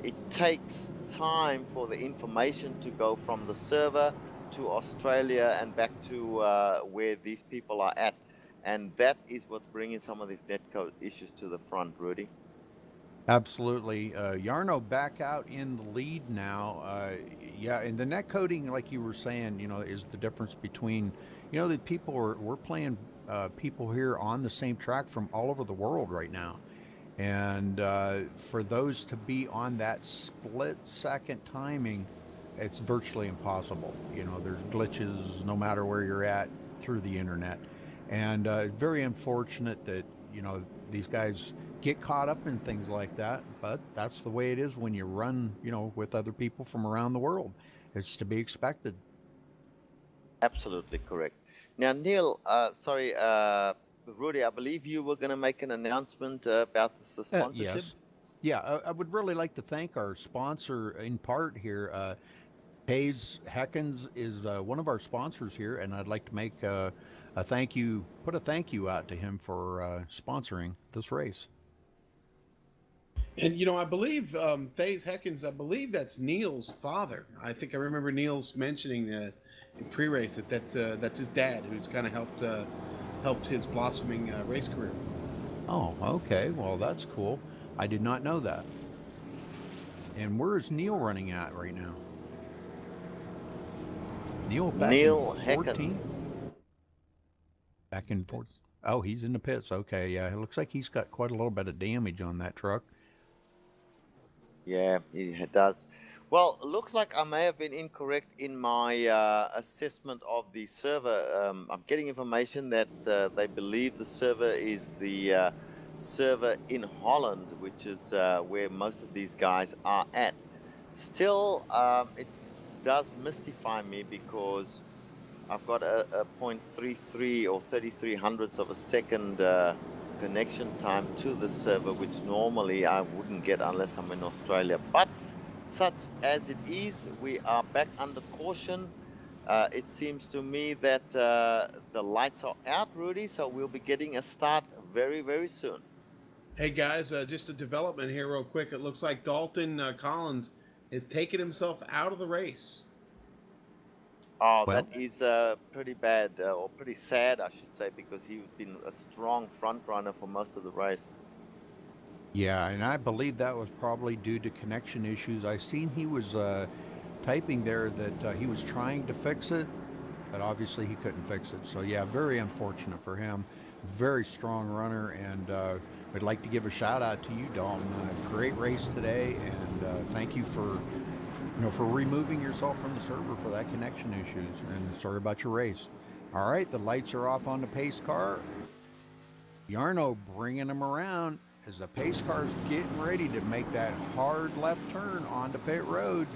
it takes time for the information to go from the server to Australia and back to where these people are at. And that is what's bringing some of these netcode issues to the front, Rudy. Absolutely. Jarno back out in the lead now. Yeah, and the net coding, like you were saying, is the difference between, the people we're playing people here on the same track from all over the world right now. And for those to be on that split-second timing, it's virtually impossible. There's glitches no matter where you're at through the internet. And it's very unfortunate that, these guys get caught up in things like that. But that's the way it is when you run, with other people from around the world. It's to be expected. Absolutely correct. Now, Neil, Rudy, I believe you were going to make an announcement about the sponsorship. Yes. Yeah, I would really like to thank our sponsor in part here. Hayes Heckens is one of our sponsors here, and I'd like to make a thank you out to him for sponsoring this race. And, I believe Hayes Heckens, I believe that's Neil's father. I think I remember Neil's mentioning in pre-race that's his dad, who's kind of helped his blossoming race career. Oh, okay. Well, that's cool. I did not know that. And where is Neil running at right now? Neil back in 14th? Back in 14th. Oh, he's in the pits. Okay, yeah. It looks like he's got quite a little bit of damage on that truck. Yeah, he does. Well, it looks like I may have been incorrect in my assessment of the server. I'm getting information that they believe the server is the server in Holland, which is where most of these guys are at. Still, it does mystify me because I've got a 0.33 or 33 hundredths of a second connection time to the server, which normally I wouldn't get unless I'm in Australia. But such as it is, we are back under caution. It seems to me that the lights are out, Rudy, so we'll be getting a start very, very soon. Hey guys, just a development here, real quick. It looks like Dalton Collins has taken himself out of the race. Oh, Well- that is pretty bad, or pretty sad, I should say, because he's been a strong front runner for most of the race. Yeah, and I believe that was probably due to connection issues. I seen he was typing there that he was trying to fix it, but obviously he couldn't fix it. So yeah, very unfortunate for him. Very strong runner, and we'd like to give a shout out to you, Dalton. Great race today, and thank you for for removing yourself from the server for that connection issues. And sorry about your race. All right, the lights are off on the pace car. Jarno bringing him around as the pace car's getting ready to make that hard left turn onto pit road.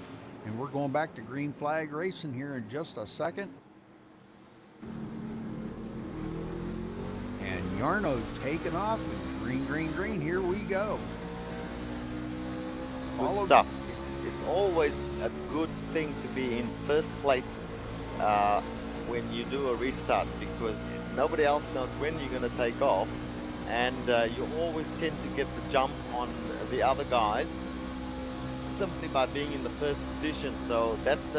And we're going back to green flag racing here in just a second. And Jarno taking off, and green, green, green, here we go. Good stuff. It's always a good thing to be in first place when you do a restart, because nobody else knows when you're going to take off, and you always tend to get the jump on the other guys simply by being in the first position. So that's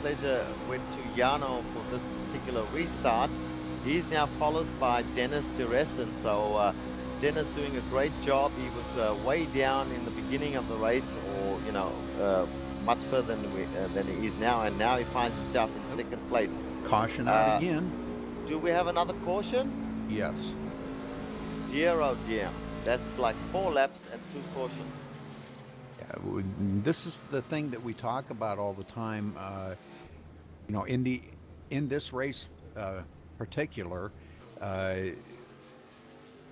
pleasure went to Jarno for this particular restart. He's now followed by Dennis DeResson. So Dennis doing a great job. He was way down in the beginning of the race, or much further than he is now, and now he finds himself in second place. Caution out again. Do we have another caution? Yes. Dear, oh dear. That's like 4 laps and 2 cautions. Yeah, this is the thing that we talk about all the time. In this race particular,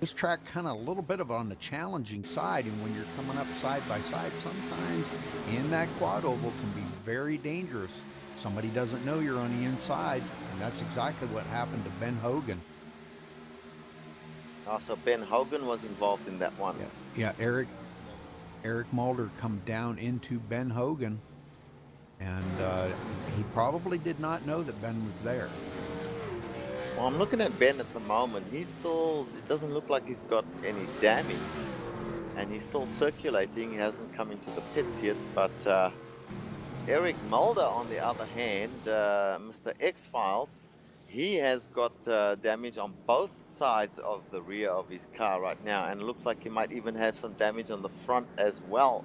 this track kind of a little bit of on the challenging side, and when you're coming up side by side, sometimes in that quad oval can be very dangerous. Somebody doesn't know you're on the inside, and that's exactly what happened to Ben Hogan. So Ben Hogan was involved in that one. Yeah, Eric Mulder come down into Ben Hogan, and he probably did not know that Ben was there. Well, I'm looking at Ben at the moment. It doesn't look like he's got any damage, and he's still circulating. He hasn't come into the pits yet, but Eric Mulder, on the other hand, Mr. X-Files, he has got damage on both sides of the rear of his car right now, and it looks like he might even have some damage on the front as well.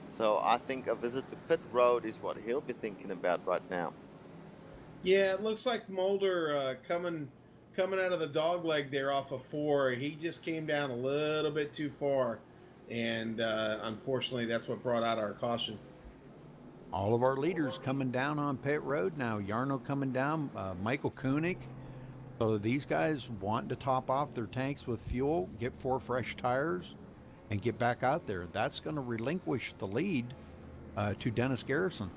So I think a visit to pit road is what he'll be thinking about right now. Yeah, it looks like Mulder coming out of the dog leg there off of 4. He just came down a little bit too far, and unfortunately that's what brought out our caution. All of our leaders coming down on pit road now. Jarno coming down, Michael Koenig. So these guys wanting to top off their tanks with fuel, get 4 fresh tires, and get back out there. That's going to relinquish the lead to Dennis Garrison.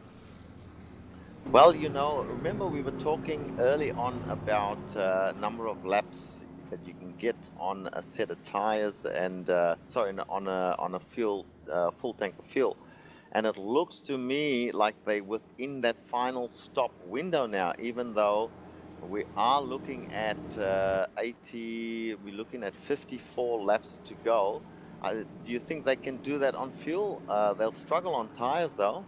Well, remember we were talking early on about number of laps that you can get on a set of tires, and on a fuel full tank of fuel. And it looks to me like they're within that final stop window now, even though we are looking at 80, we're looking at 54 laps to go. Do you think they can do that on fuel? They'll struggle on tires, though.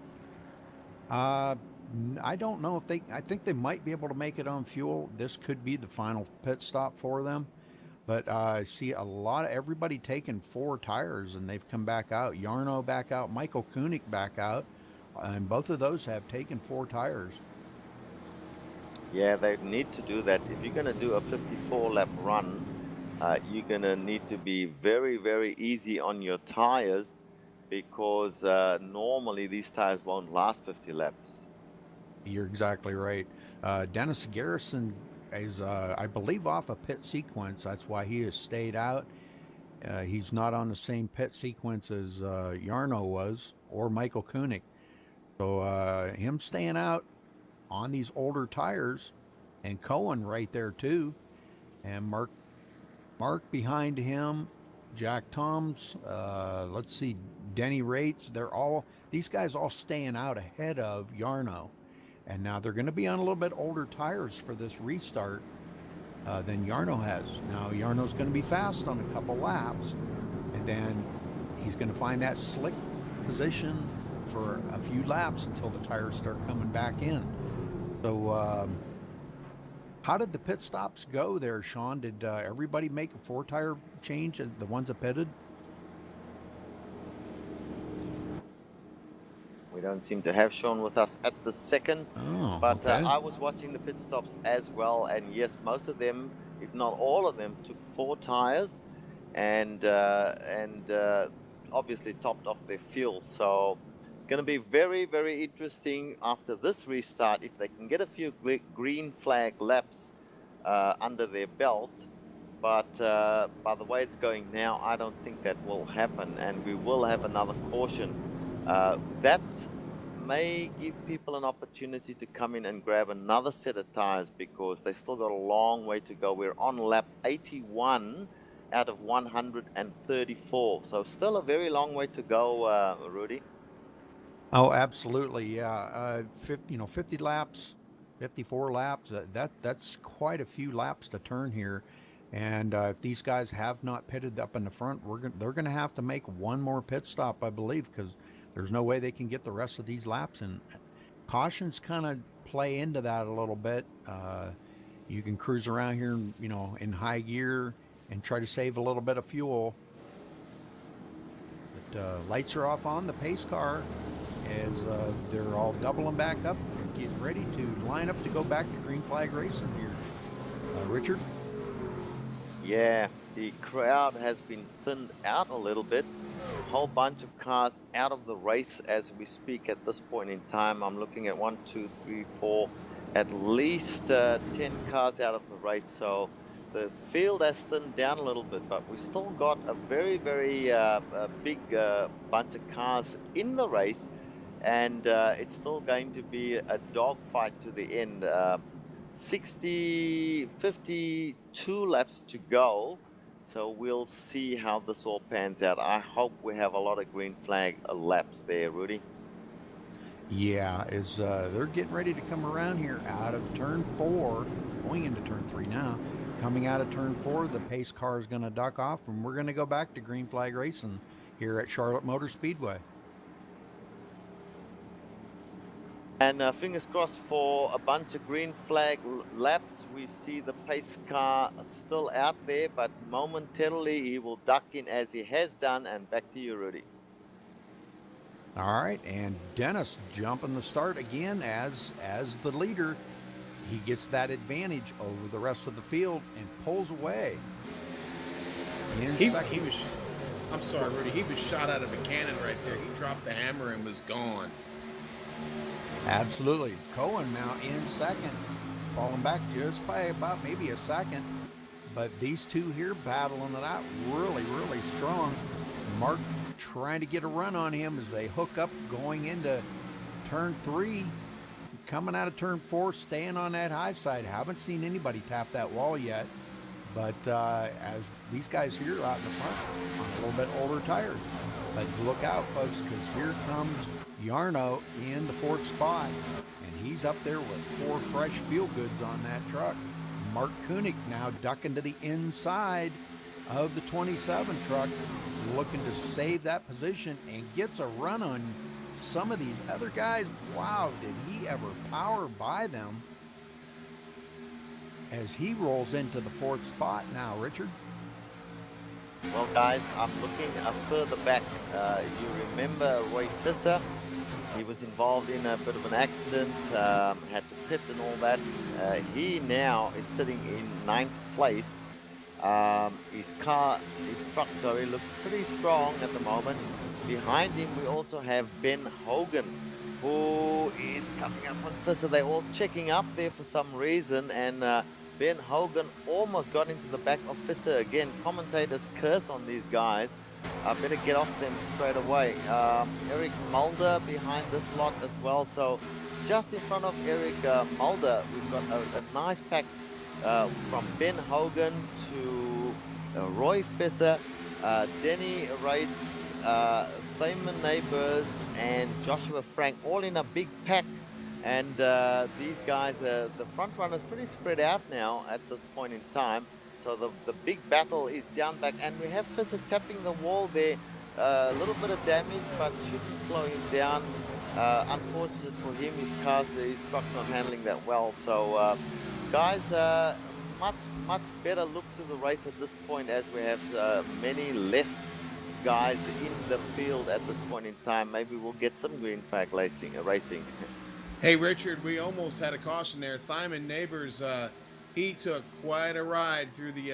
I don't know if I think they might be able to make it on fuel. This could be the final pit stop for them. But I see everybody taking 4 tires, and they've come back out. Jarno back out, Michael Koenig back out, and both of those have taken 4 tires. Yeah, they need to do that. If you're going to do a 54-lap run, you're going to need to be very, very easy on your tires, because normally these tires won't last 50 laps. You're exactly right. Dennis Garrison is, I believe, off a pit sequence. That's why he has stayed out. He's not on the same pit sequence as Jarno was, or Michael Koenig. So him staying out on these older tires and Cohen right there too, and Mark behind him, Jack Toms, let's see, Denny Rates. These guys all staying out ahead of Yarno, and now they're going to be on a little bit older tires for this restart than Yarno has. Now Yarno's going to be fast on a couple laps, and then he's going to find that slick position for a few laps until the tires start coming back in. So how did the pit stops go there, Sean? Did everybody make a 4-tire change, the ones that pitted? We don't seem to have Sean with us at the second, but okay. I was watching the pit stops as well, and yes, most of them, if not all of them, took 4 tires, and obviously topped off their fuel. So it's going to be very, very interesting after this restart if they can get a few green flag laps under their belt. But by the way it's going now, I don't think that will happen, and we will have another caution. That may give people an opportunity to come in and grab another set of tires, because they still got a long way to go. We're on lap 81 out of 134, so still a very long way to go, Rudy. Oh, absolutely, yeah. 50 laps, 54 laps. That's quite a few laps to turn here. And if these guys have not pitted up in the front, they're going to have to make one more pit stop, I believe, because there's no way they can get the rest of these laps in. Cautions kind of play into that a little bit. You can cruise around here, in high gear and try to save a little bit of fuel. But lights are off on the pace car as they're all doubling back up and getting ready to line up to go back to green flag racing here. Richard? Yeah, the crowd has been thinned out a little bit. A whole bunch of cars out of the race as we speak at this point in time. I'm looking at 1, 2, 3, 4, at least 10 cars out of the race. So the field has thinned down a little bit, but we still got a very, very big bunch of cars in the race, and it's still going to be a dogfight to the end. 52 laps to go, so we'll see how this all pans out. I hope we have a lot of green flag laps there, Rudy. Yeah, they're getting ready to come around here out of turn 4, going into turn 3 now. Coming out of turn 4, the pace car is going to duck off, and we're going to go back to green flag racing here at Charlotte Motor Speedway. And fingers crossed for a bunch of green flag laps. We see the pace car still out there, but momentarily he will duck in as he has done. And back to you, Rudy. All right, and Dennis jumping the start again as the leader. He gets that advantage over the rest of the field and pulls away. I'm sorry, Rudy. He was shot out of a cannon right there. He dropped the hammer and was gone. Absolutely. Cohen now in second, falling back just by about maybe a second. But these two here battling it out really, really strong. Mark trying to get a run on him as they hook up going into turn 3. Coming out of turn 4, staying on that high side. Haven't seen anybody tap that wall yet. But as these guys here out in the front on a little bit older tires. But look out, folks, because here comes Yarno in the 4th spot, and he's up there with 4 fresh feel goods on that truck. Mark Koenig now ducking to the inside of the 27 truck, looking to save that position and gets a run on some of these other guys. Wow, did he ever power by them as he rolls into the 4th spot now, Richard? Well, guys, I'm looking further back. You remember Roy Fisser? He was involved in a bit of an accident, had to pit and all that. He now is sitting in 9th place. His truck, looks pretty strong at the moment. Behind him, we also have Ben Hogan, who is coming up on Fisser. They're all checking up there for some reason, and Ben Hogan almost got into the back of Fisser again. Commentators curse on these guys. I better get off them straight away. Eric Mulder behind this lot as well. So just in front of Eric Mulder, we've got a nice pack from Ben Hogan to Roy Visser, Denny Reitz, Thyman Neighbors, and Joshua Frank, all in a big pack. And these guys, the front runners, pretty spread out now at this point in time. So the big battle is down back, and we have Visser tapping the wall there. A little bit of damage, but shouldn't slow him down. Unfortunate for him, his truck's not handling that well. So, guys, much better look to the race at this point, as we have many less guys in the field at this point in time. Maybe we'll get some green flag racing. Hey, Richard, we almost had a caution there. Thyman Neighbors, he took quite a ride through the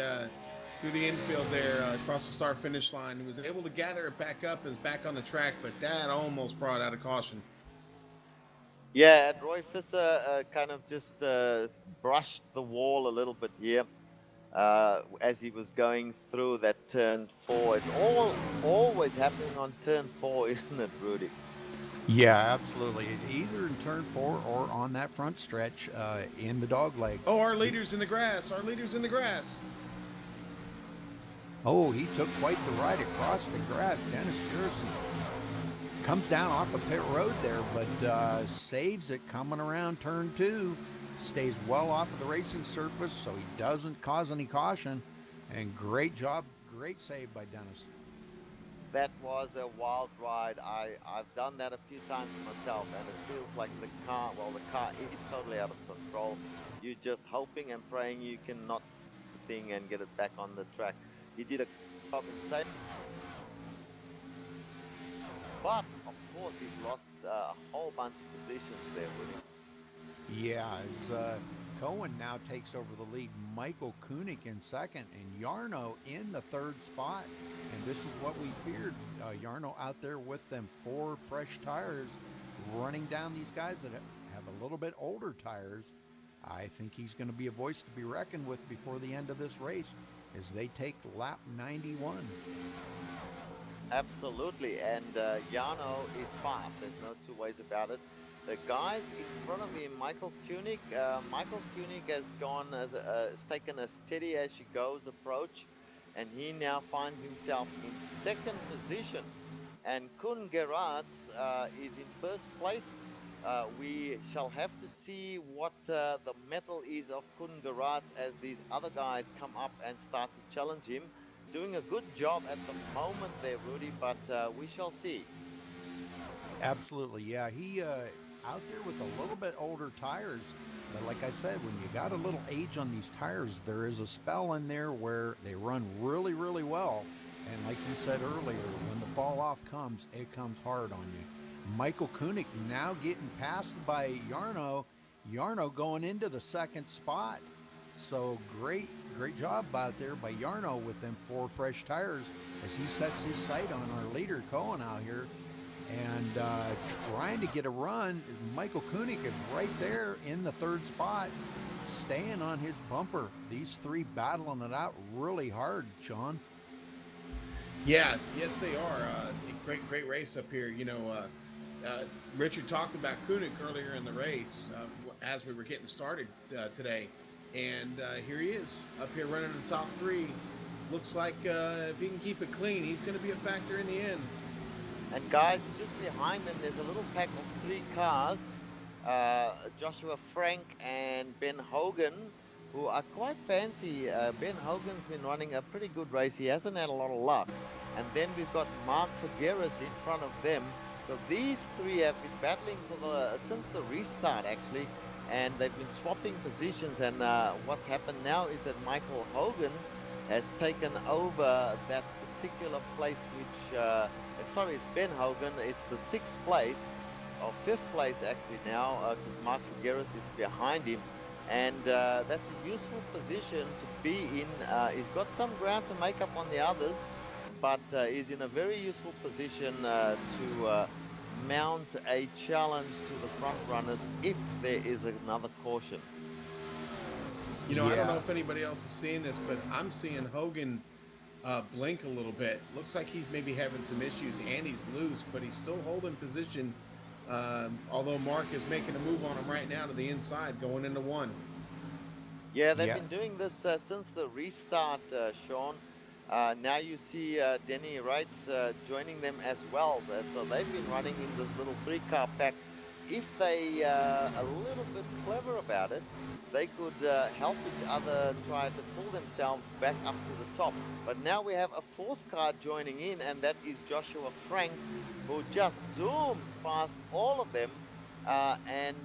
infield there across the start-finish line. He was able to gather it back up and back on the track, but that almost brought out a caution. Yeah, and Roy Visser kind of just brushed the wall a little bit here as he was going through that turn 4. It's always happening on turn 4, isn't it, Rudy? Yeah, absolutely. Either in turn 4 or on that front stretch in the dog leg. Oh, our leader's in the grass. Our leader's in the grass. Oh, he took quite the ride across the grass. Dennis Garrison comes down off the pit road there, but saves it coming around turn 2. Stays well off of the racing surface, so he doesn't cause any caution. And great job, great save by Dennis. That was a wild ride. I've done that a few times myself, and it feels like the car is totally out of control. You're just hoping and praying you can knock the thing and get it back on the track. He did a job in safe, but of course he's lost a whole bunch of positions there with him. Yeah, as Cohen now takes over the lead, Michael Koenig in second, and Yarno in the third spot. And this is what we feared. Yarno out there with them 4 fresh tires, running down these guys that have a little bit older tires. I think he's going to be a voice to be reckoned with before the end of this race as they take lap 91. Absolutely, and Yarno is fast. There's no two ways about it. The guys in front of him, Michael Koenig has taken a steady as she goes approach, and he now finds himself in second position. And Koen Gerards is in first place. We shall have to see what the mettle is of Koen Gerards as these other guys come up and start to challenge him. Doing a good job at the moment there, Rudy, but we shall see. Absolutely, yeah. He out there with a little bit older tires, but like I said, when you got a little age on these tires, there is a spell in there where they run really, really well. And like you said earlier, when the fall off comes, it comes hard on you. Michael Koenig now getting passed by Yarno. Yarno going into the second spot. So great job out there by Yarno with them 4 fresh tires as he sets his sight on our leader Cohen out here and trying to get a run. Michael Koenig is right there in the third spot, staying on his bumper. These 3 battling it out really hard, Sean. Yeah, yes they are. Great race up here. You know, Richard talked about Koenig earlier in the race as we were getting started today. And here he is up here running the top 3. Looks like if he can keep it clean, he's going to be a factor in the end. And guys, just behind them, there's a little pack of 3 cars. Joshua Frank and Ben Hogan, who are quite fancy. Ben Hogan's been running a pretty good race. He hasn't had a lot of luck. And then we've got Mark Figueres in front of them. So these 3 have been battling for since the restart, actually. And they've been swapping positions, and what's happened now is that Michael Hogan has taken over that particular place, which, sorry, it's Ben Hogan, it's the 6th place, or 5th place actually now, because Mark Figueres is behind him, and that's a useful position to be in. He's got some ground to make up on the others, but he's in a very useful position to mount a challenge to the front runners if there is another caution. You know, I don't know if anybody else is seeing this, but I'm seeing Hogan blink a little bit. Looks like he's maybe having some issues and he's loose, but he's still holding position Although Mark is making a move on him right now to the inside, going into one. Yeah, they've Yeah. been doing this since the restart, Sean. Now you see Denny Wrights joining them as well. So they've been running in this little three-car pack. If they a little bit clever about it, they could help each other try to pull themselves back up to the top. But now we have a fourth car joining in, and that is Joshua Frank, who just zooms past all of them. And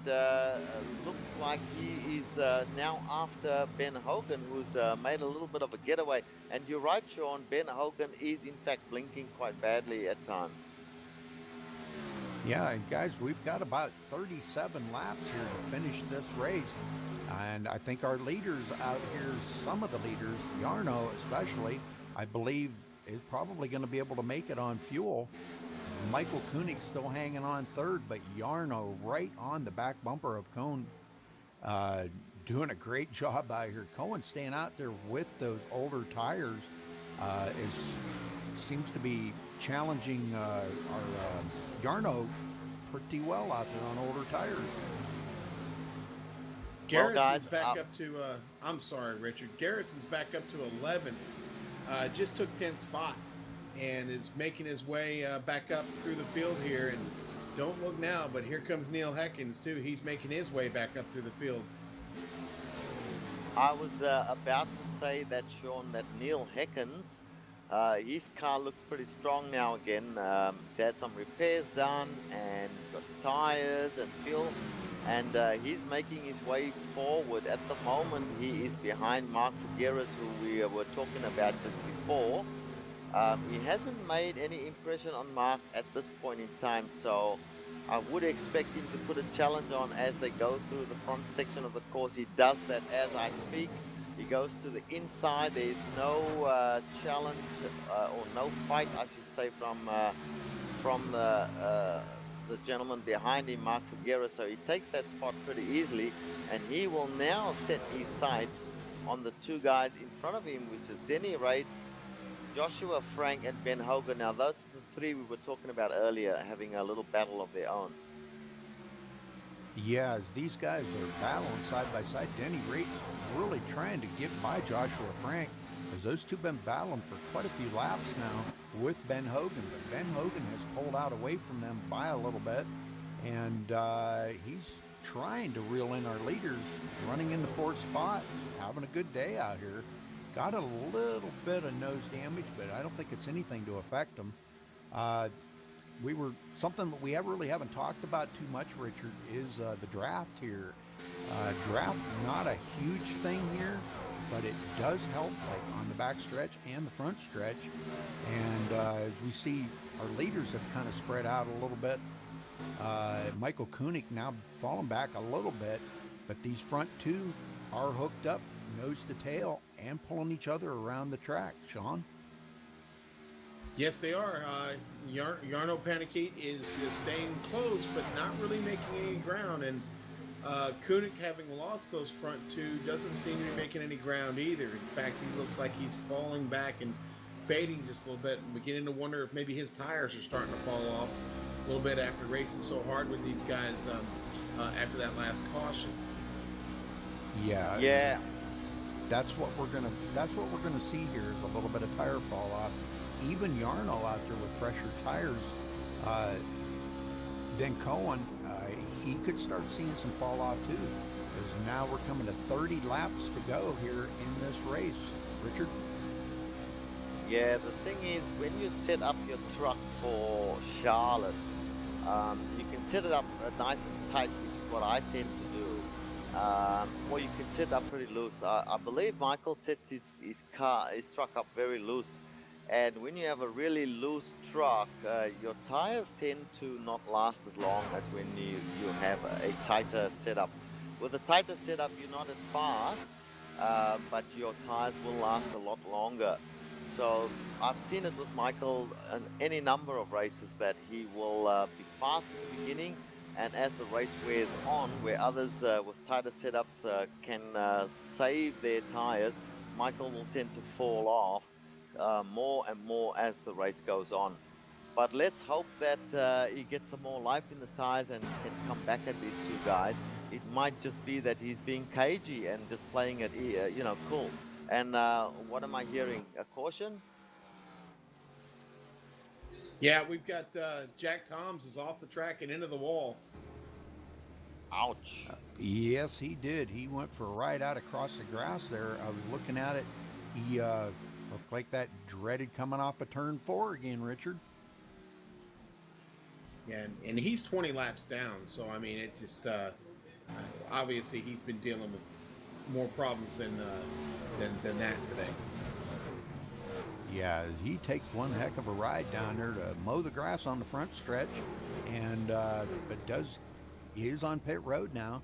looks like he is now after Ben Hogan, who's made a little bit of a getaway. And you're right, Sean, Ben Hogan is in fact blinking quite badly at times. Yeah, and guys, we've got about 37 laps here to finish this race. And I think our leaders out here, some of the leaders, Yarno especially, I believe is probably going to be able to make it on fuel. Michael Koenig still hanging on third, but Yarno right on the back bumper of Cohn, doing a great job out here. Cohen staying out there with those older tires seems to be challenging our Yarno pretty well out there on older tires. Garrison's back up to, I'm sorry, Richard. Garrison's back up to 11th. Just took 10th spot and is making his way back up through the field here. And don't look now, but here comes Neil Heckins too. He's making his way back up through the field. I was about to say that, Sean, that Neil Heckins, his car looks pretty strong now again. He's had some repairs done and got tires and fuel. And he's making his way forward. At the moment, he is behind Mark Figueres, who we were talking about just before. He hasn't made any impression on Mark at this point in time, so I would expect him to put a challenge on as they go through the front section of the course. He does that as I speak. He goes to the inside. There is no challenge or no fight, I should say, from the gentleman behind him, Mark Figueres. So he takes that spot pretty easily, and he will now set his sights on the two guys in front of him, which is Denny Wrights, Joshua Frank, and Ben Hogan. Now those are the three we were talking about earlier, having a little battle of their own. Yeah, as these guys are battling side by side, Denny Wrights really trying to get by Joshua Frank, as those two been battling for quite a few laps now with Ben Hogan. But Ben Hogan has pulled out away from them by a little bit, and he's trying to reel in our leaders, running in the fourth spot, having a good day out here. Got a little bit of nose damage, but I don't think it's anything to affect him. Something that we really haven't talked about too much, Richard, is the draft here. Draft, not a huge thing here, but it does help, like on the back stretch and the front stretch. And as we see, our leaders have kind of spread out a little bit. Michael Koenig now falling back a little bit, but these front two are hooked up nose to tail and pulling each other around the track. Sean? Yes, they are. Jarno Paniket is staying close, but not really making any ground. And Koenig, having lost those front two, doesn't seem to be making any ground either. In fact, he looks like he's falling back and fading just a little bit, and beginning to wonder if maybe his tires are starting to fall off a little bit after racing so hard with these guys after that last caution. Yeah. That's what we're gonna see here is a little bit of tire fall off. Even Yarno out there with fresher tires than Cohen, he could start seeing some fall off too. Because now we're coming to 30 laps to go here in this race. Richard? Yeah, the thing is, when you set up your truck for Charlotte, you can set it up nice and tight, which is what I tend to do. Or you can set it up pretty loose. I believe Michael sets his truck up very loose. And when you have a really loose truck, your tires tend to not last as long as when you have a tighter setup. With a tighter setup, you're not as fast, but your tires will last a lot longer. So I've seen it with Michael in any number of races that he will be fast in the beginning, and as the race wears on, where others with tighter setups can save their tires, Michael will tend to fall off more and more as the race goes on. But let's hope that he gets some more life in the tires and can come back at these two guys. It might just be that he's being cagey and just playing it, cool. And what am I hearing? A caution? Yeah, we've got Jack Toms is off the track and into the wall. Ouch. Yes, he did. He went for a ride out across the grass there. I was looking at it. He looked like that dreaded coming off of turn 4 again, Richard. Yeah, and he's 20 laps down. So, I mean, it just obviously he's been dealing with more problems than that today. Yeah, he takes one heck of a ride down there to mow the grass on the front stretch, and but is on pit road now,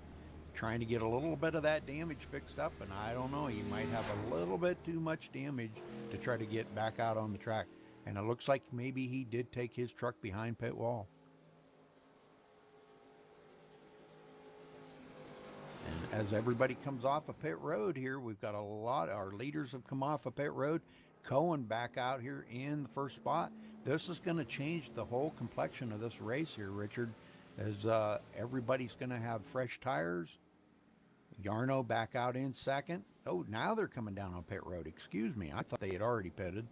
trying to get a little bit of that damage fixed up. And I don't know, he might have a little bit too much damage to try to get back out on the track. And it looks like maybe he did take his truck behind pit wall. And as everybody comes off of pit road here, we've got our leaders have come off of pit road. Cohen back out here in the first spot. This is going to change the whole complexion of this race here, Richard, as everybody's going to have fresh tires. Yarno back out in second. Oh, now they're coming down on pit road. Excuse me. I thought they had already pitted,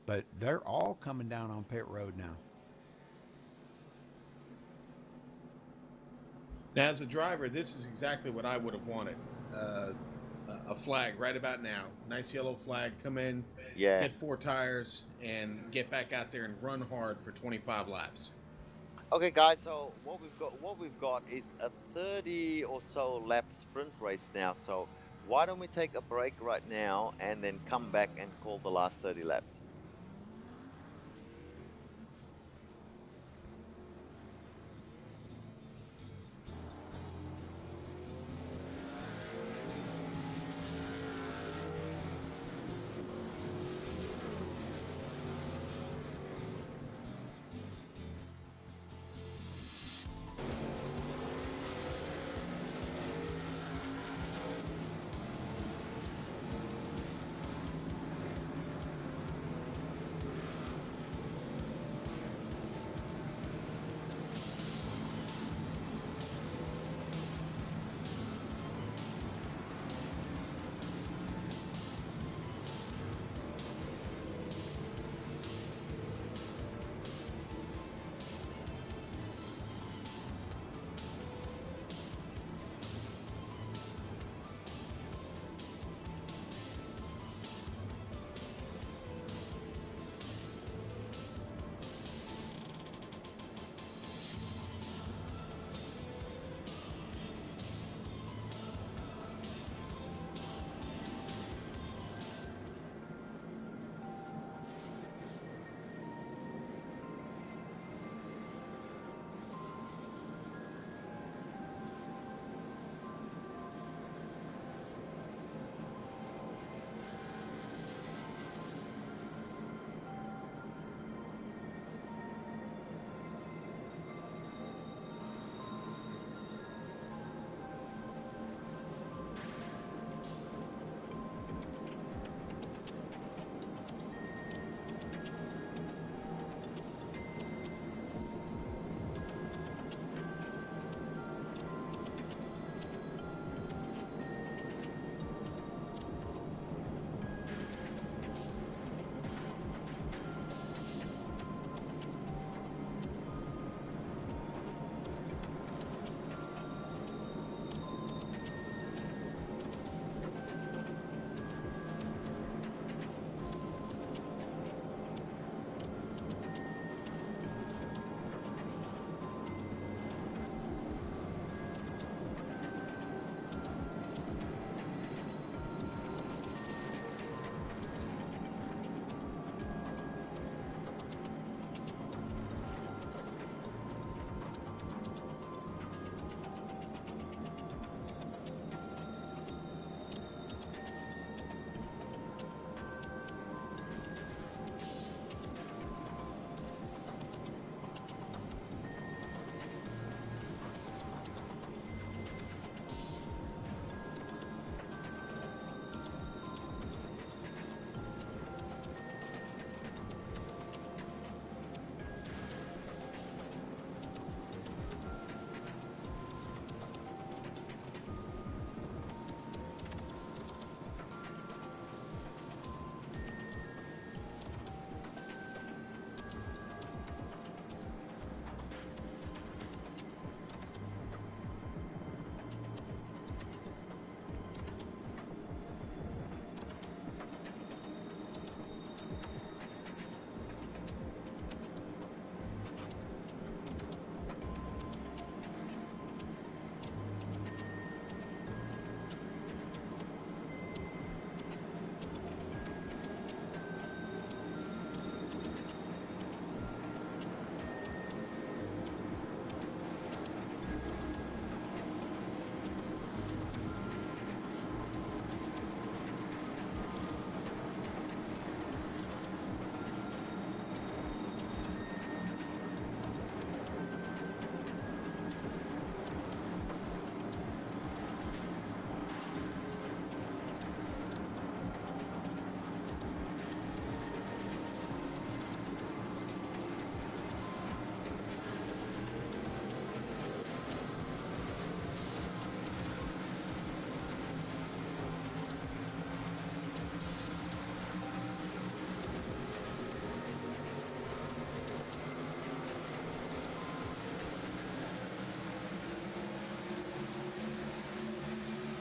but they're all coming down on pit road now. Now, as a driver, this is exactly what I would have wanted. A flag right about now. Nice yellow flag. Come in, get 4 tires, and get back out there and run hard for 25 laps. Okay, guys. So what we've got is a 30 or so lap sprint race now. So why don't we take a break right now and then come back and call the last 30 laps?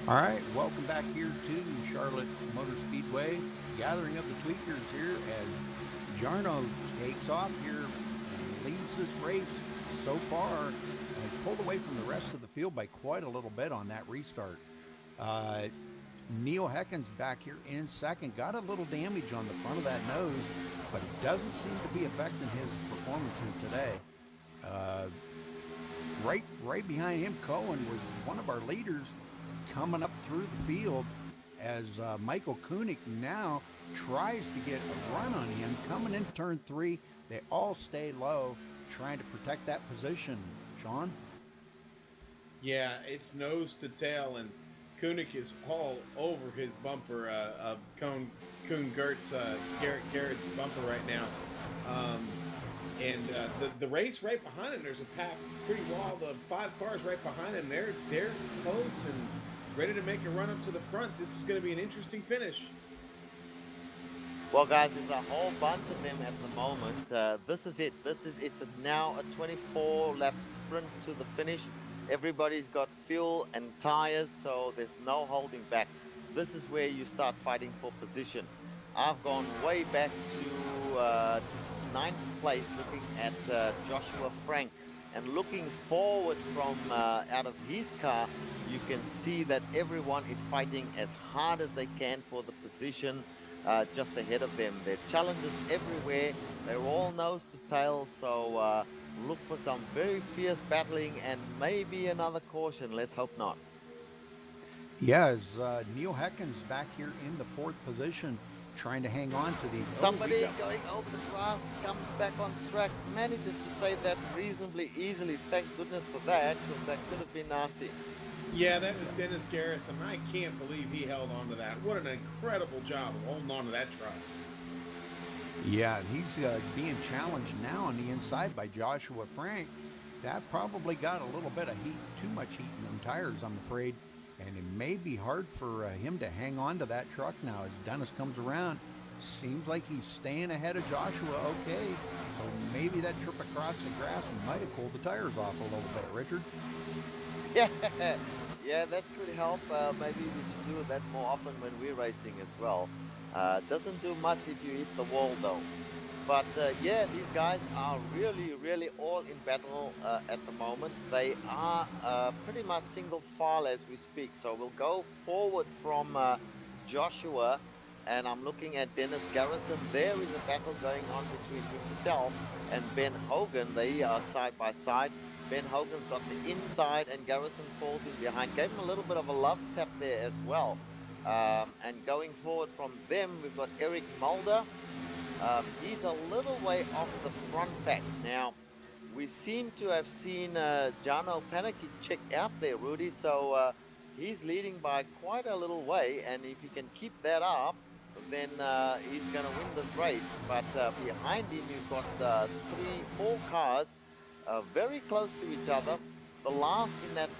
All right, welcome back here to Charlotte Motor Speedway. Gathering up the tweakers here as Jarno takes off here and leads this race so far. Has pulled away from the rest of the field by quite a little bit on that restart. Neil Hecken's back here in second. Got a little damage on the front of that nose, but it doesn't seem to be affecting his performance here today. Right behind him, Cohen was one of our leaders coming up through the field as Michael Koenig now tries to get a run on him. Coming in turn 3, they all stay low, trying to protect that position. Sean? Yeah, it's nose to tail, and Koenig is all over his bumper of Garrett's bumper right now. And the race right behind him, there's a pack pretty wild of 5 cars right behind him. They're close and ready to make a run up to the front. This is going to be an interesting finish. Well, guys, there's a whole bunch of them at the moment. This is it. It's now a 24-lap sprint to the finish. Everybody's got fuel and tires, so there's no holding back. This is where you start fighting for position. I've gone way back to 9th place looking at Joshua Frank, and looking forward from out of his car, you can see that everyone is fighting as hard as they can for the position just ahead of them. There are challenges everywhere. They're all nose to tail, so look for some very fierce battling and maybe another caution. Let's hope not. Yeah, as Neil Hecken's back here in the 4th position, trying to hang on to the... Somebody going over the grass, comes back on track, manages to save that reasonably easily. Thank goodness for that, because that could have been nasty. Yeah, that was Dennis Garrison. I can't believe he held on to that. What an incredible job of holding on to that truck. Yeah, he's being challenged now on the inside by Joshua Frank. That probably got a little bit of heat, too much heat in them tires, I'm afraid. And it may be hard for him to hang on to that truck now as Dennis comes around. Seems like he's staying ahead of Joshua okay. So maybe that trip across the grass might have cooled the tires off a little bit, Richard. Yeah, that could help. Maybe we should do that more often when we're racing as well. Doesn't do much if you hit the wall though. But yeah, these guys are really all in battle at the moment. They are pretty much single file as we speak. So we'll go forward from Joshua, and I'm looking at Dennis Garrison. There is a battle going on between himself and Ben Hogan. They are side by side. Ben Hogan's got the inside and Garrison falls in behind. Gave him a little bit of a love tap there as well. And going forward from them, we've got Eric Mulder. He's a little way off the front pack. Now, we seem to have seen Jarno Panicky checked out there, Rudy. So he's leading by quite a little way. And if he can keep that up, then he's going to win this race. But behind him, you've got 4 cars very close to each other. The last in that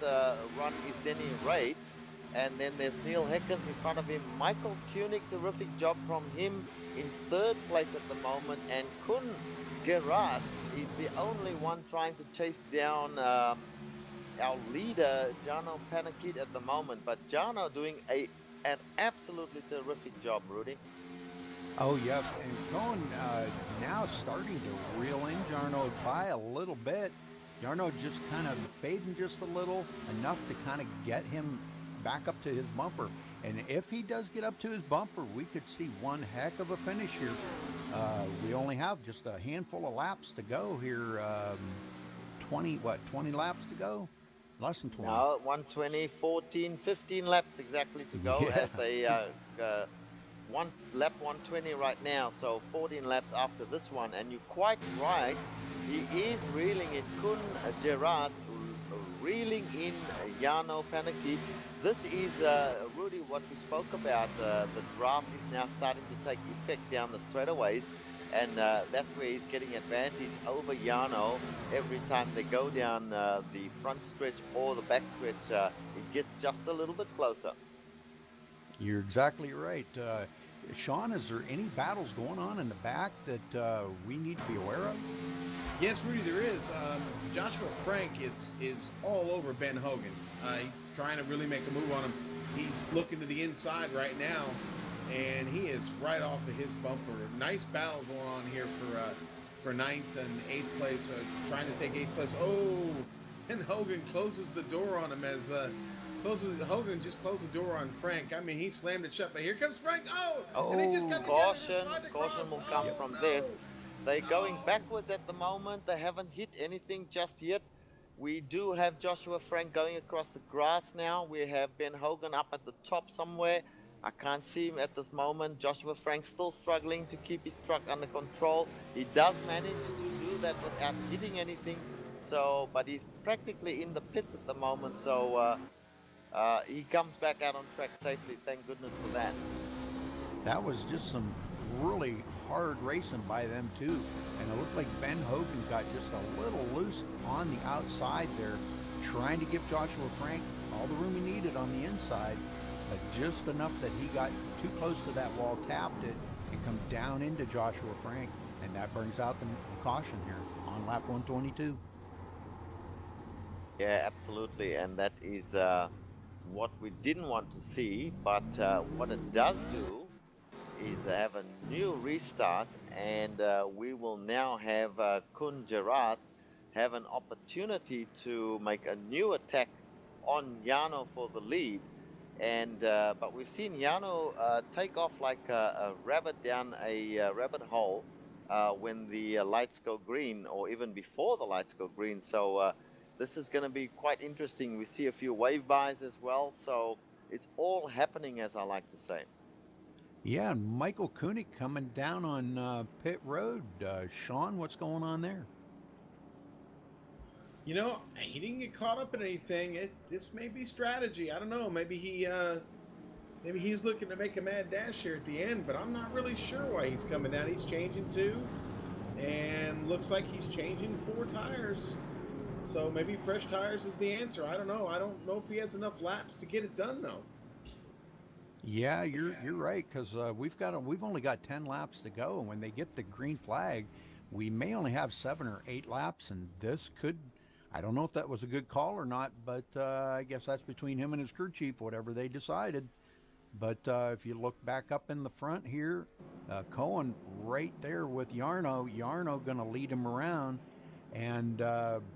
run is Denny Rates. And then there's Neil Heckens in front of him. Michael Koenig, terrific job from him in 3rd place at the moment. And Kun Gerards is the only one trying to chase down our leader, Jarno Panakit, at the moment. But Jarno doing an absolutely terrific job, Rudy. Oh, yes. And Cohen now starting to reel in Jarno by a little bit. Jarno just kind of fading just a little, enough to kind of get him back up to his bumper. And if he does get up to his bumper, we could see one heck of a finish here. We only have just a handful of laps to go here. 20 laps to go? Less than 20. No, 120, 14, 15 laps exactly to go. Yeah. At the lap 120 right now, so 14 laps after this one. And you're quite right, he is reeling in Kun Gerard, reeling in Jarno Panakit. This is, Rudy, what we spoke about. The draft is now starting to take effect down the straightaways, and that's where he's getting advantage over Jarno. Every time they go down the front stretch or the back stretch, it gets just a little bit closer. You're exactly right. Sean, is there any battles going on in the back that we need to be aware of? Yes, Rudy, there is. Joshua Frank is all over Ben Hogan. He's trying to really make a move on him. He's looking to the inside right now, and he is right off of his bumper. Nice battle going on here for 9th and 8th place, trying to take 8th place. Oh, and Hogan closes the door on him as Hogan just closed the door on Frank. I mean, he slammed it shut, but here comes Frank. Oh, and they just got together. Caution will come from this. They're going backwards at the moment. They haven't hit anything just yet. We do have Joshua Frank going across the grass now. We have Ben Hogan up at the top somewhere. I can't see him at this moment. Joshua Frank still struggling to keep his truck under control. He does manage to do that without hitting anything. So, but he's practically in the pits at the moment. So he comes back out on track safely. Thank goodness for that. That was just some really hard racing by them too, and it looked like Ben Hogan got just a little loose on the outside there, trying to give Joshua Frank all the room he needed on the inside, but just enough that he got too close to that wall, tapped it, and come down into Joshua Frank, and that brings out the caution here on lap 122. Yeah, absolutely, and that is what we didn't want to see, but what it does do is have a new restart, and we will now have Kun Gerards have an opportunity to make a new attack on Jarno for the lead. And but we've seen Jarno take off like a rabbit down a rabbit hole when the lights go green, or even before the lights go green. So this is going to be quite interesting. We see a few wave bys as well, so it's all happening, as I like to say. Yeah, and Michael Koenig coming down on pit road. Sean, what's going on there? You know, he didn't get caught up in anything. This may be strategy. I don't know. Maybe he's looking to make a mad dash here at the end, but I'm not really sure why he's coming down. He's changing 2, and looks like he's changing 4 tires. So maybe fresh tires is the answer. I don't know. I don't know if he has enough laps to get it done though. Yeah, you're right, because we've only got 10 laps to go, and when they get the green flag, we may only have 7 or 8 laps, and this could, I don't know if that was a good call or not, but I guess that's between him and his crew chief, whatever they decided. But if you look back up in the front here, Cohen right there with Jarno going to lead him around, and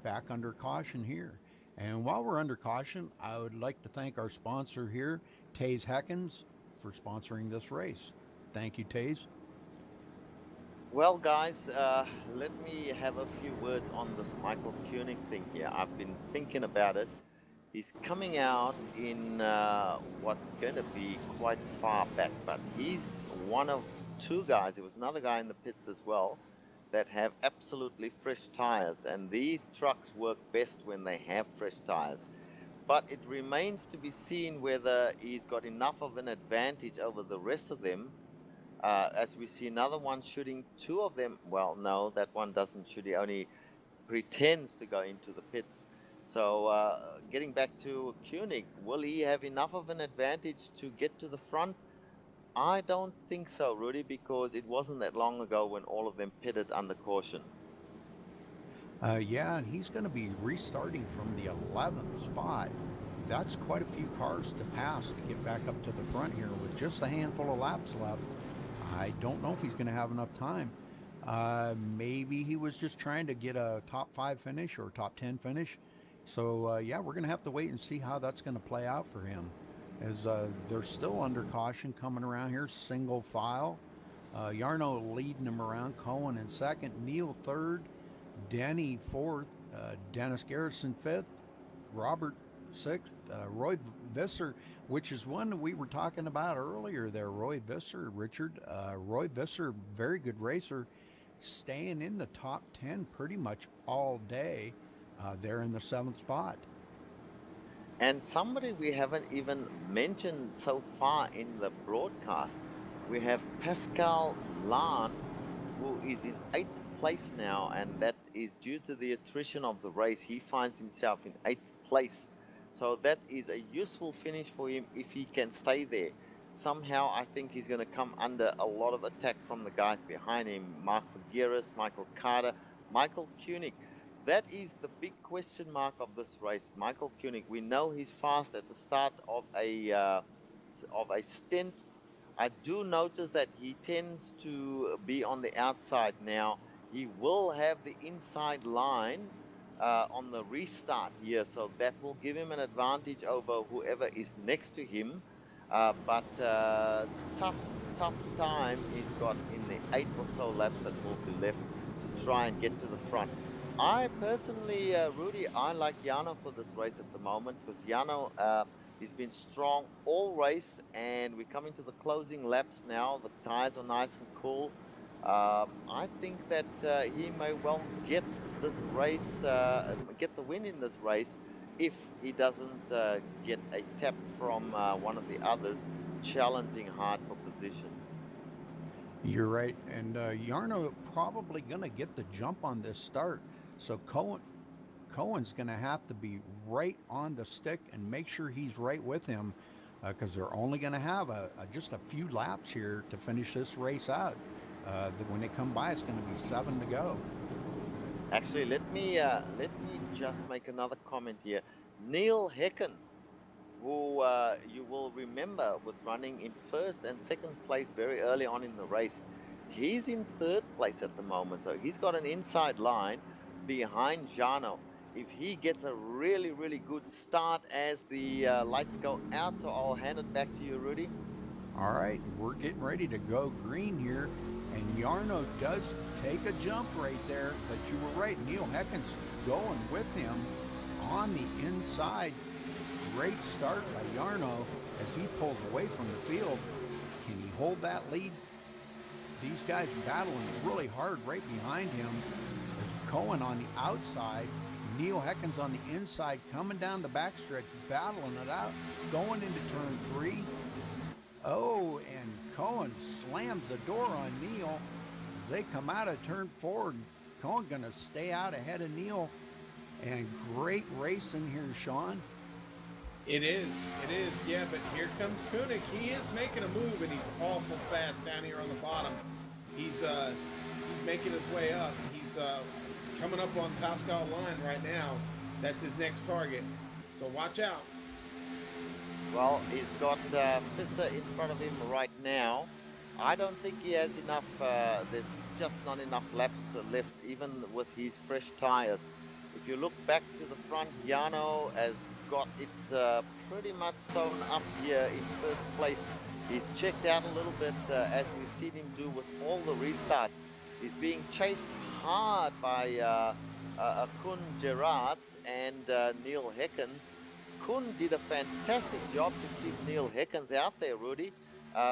back under caution here. And while we're under caution, I would like to thank our sponsor here, Taze Heckens, for sponsoring this race. Thank you, Taze. Well, guys, let me have a few words on this Michael Koenig thing here. I've been thinking about it. He's coming out in what's going to be quite far back, but he's one of 2 guys. There was another guy in the pits as well that have absolutely fresh tires, and these trucks work best when they have fresh tires. But it remains to be seen whether he's got enough of an advantage over the rest of them, as we see another one shooting 2 of them. Well, no, that one doesn't shoot. He only pretends to go into the pits. So getting back to Koenig, will he have enough of an advantage to get to the front? I don't think so, Rudy, because it wasn't that long ago when all of them pitted under caution. Yeah, and he's going to be restarting from the 11th spot. That's quite a few cars to pass to get back up to the front here with just a handful of laps left. I don't know if he's going to have enough time. Maybe he was just trying to get a top 5 finish or top 10 finish. So, yeah, we're going to have to wait and see how that's going to play out for him, as they're still under caution coming around here, single file. Jarno leading him around, Cohen in 2nd, Neil 3rd, Denny 4th, Dennis Garrison 5th, Robert 6th, Roy Visser, which is one that we were talking about earlier there, Roy Visser, Richard. Roy Visser, very good racer, staying in the top 10 pretty much all day. They're in the 7th spot. And somebody we haven't even mentioned so far in the broadcast, we have Pascal Lahn, who is in 8th place now, and that is due to the attrition of the race. He finds himself in 8th place. So that is a useful finish for him if he can stay there. Somehow I think he's going to come under a lot of attack from the guys behind him, Mark Figueres, Michael Carter, Michael Koenig. That is the big question mark of this race. Michael Koenig, we know he's fast at the start of a stint. I do notice that he tends to be on the outside now. He will have the inside line on the restart here, so that will give him an advantage over whoever is next to him. But tough time he's got in the 8 or so laps that will be left to try and get to the front. I personally, Rudy, I like Jarno for this race at the moment, because Jarno, he's been strong all race, and we're coming to the closing laps now. The tires are nice and cool. I think that he may well get this race, get the win in this race, if he doesn't get a tap from one of the others challenging hard for position. You're right, and Jarno probably going to get the jump on this start, so Cohen's going to have to be right on the stick and make sure he's right with him, because they're only going to have just a few laps here to finish this race out. When they come by, it's going to be 7 to go. Actually, let me just make another comment here. Neil Heckens, who you will remember was running in first and second place very early on in the race. He's in third place at the moment, so he's got an inside line behind Jarno. If he gets a really, really good start as the lights go out, so I'll hand it back to you, Rudy. All right, we're getting ready to go green here, and Jarno does take a jump right there, but you were right, Neil Heckens going with him on the inside. Great start by Jarno as he pulls away from the field. Can he hold that lead? These guys battling really hard right behind him. There's Cohen on the outside, Neil Heckens on the inside, coming down the backstretch, battling it out, going into turn 3. Oh, and Cohen slams the door on Neil as they come out of turn 4. Cohen going to stay out ahead of Neil. And great racing here, Sean. It is, yeah, but here comes Koenig. He is making a move, and he's awful fast down here on the bottom. He's making his way up. He's coming up on Pascal line right now. That's his next target, so watch out. Well, he's got Visser in front of him right now. I don't think he has enough, there's just not enough laps left, even with his fresh tires. If you look back to the front, Jarno has got it pretty much sewn up here in first place. He's checked out a little bit, as we've seen him do with all the restarts. He's being chased hard by Koen Gerards and Neil Heckens. Koen did a fantastic job to keep Neil Heckens out there, Rudy,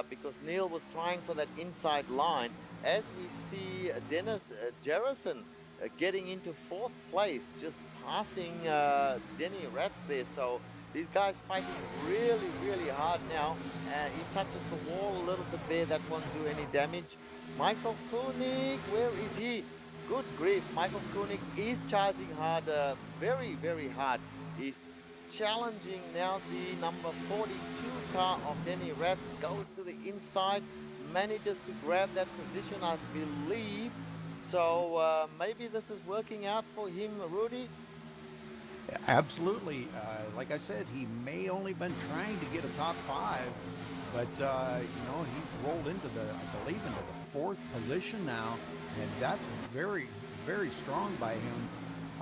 because Neil was trying for that inside line. As we see Dennis Jarrison getting into 4th place, just passing Denny Rats there. So these guys fighting really, really hard now. He touches the wall a little bit there. That won't do any damage. Michael Koenig, where is he? Good grief. Michael Koenig is charging hard, very, very hard. He's challenging now the number 42 car of Denny Rats. Goes to the inside, manages to grab that position, I believe. So maybe this is working out for him, Rudy. Absolutely. Like I said, he may only been trying to get a top 5, but he's rolled into I believe into the 4th position now, and that's very, very strong by him.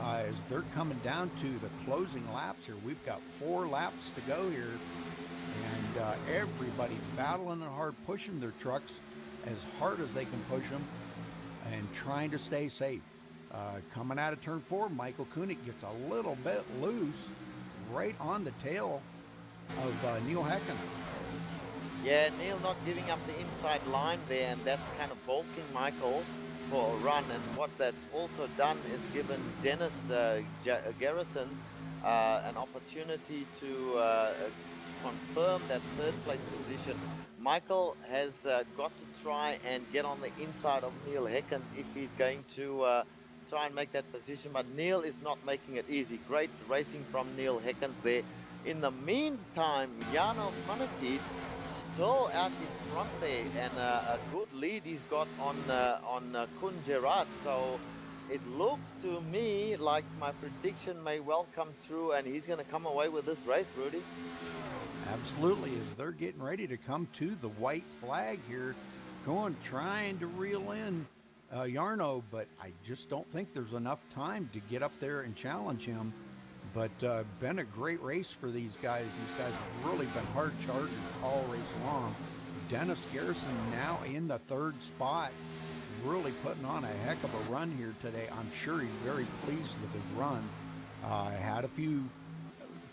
As they're coming down to the closing laps here, we've got 4 laps to go here, and everybody battling and hard, pushing their trucks as hard as they can push them, and trying to stay safe. Coming out of turn 4, Michael Koenig gets a little bit loose right on the tail of Neil Heckens. Yeah, Neil not giving up the inside line there, and that's kind of bulking Michael for a run. And what that's also done is given Dennis Garrison an opportunity to confirm that 3rd place position. Michael has got to try and get on the inside of Neil Heckens if he's going to try and make that position, but Neil is not making it easy. Great racing from Neil Heckens there. In the meantime, Jarno Manekit still out in front there, and a good lead he's got on Koen Gerard. So it looks to me like my prediction may well come true, and he's going to come away with this race, Rudy. Absolutely, as they're getting ready to come to the white flag here, going trying to reel in Yarno, but I just don't think there's enough time to get up there and challenge him. But been a great race for these guys. These guys have really been hard chargers all race long. Dennis Garrison now in the third spot, really putting on a heck of a run here today. I'm sure he's very pleased with his run. Had a few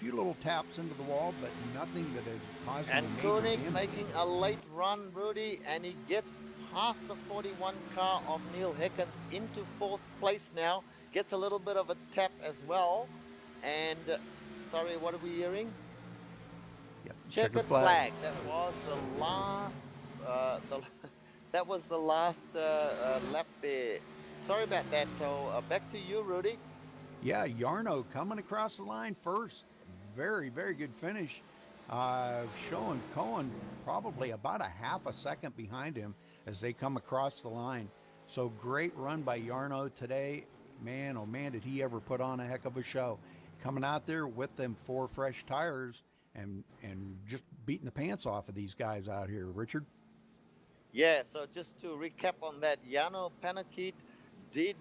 little taps into the wall, but nothing that has caused him And major Koenig damage. making a late run, Rudy, and he gets past the 41 car of Neil Heckens into fourth place now. Gets a little bit of a tap as well. And sorry, what are we hearing? Yep, Checkered flag. That was the last. That was the last lap there. Sorry about that. So back to you, Rudy. Yeah, Yarno coming across the line first. Very, very good finish. Showing Cohen probably about a half a second behind him as they come across the line. So great run by Yarno today. Man, oh man, did he ever put on a heck of a show. Coming out there with them 4 fresh tires and just beating the pants off of these guys out here, Richard. Yeah, so just to recap on that, Jano Panakit did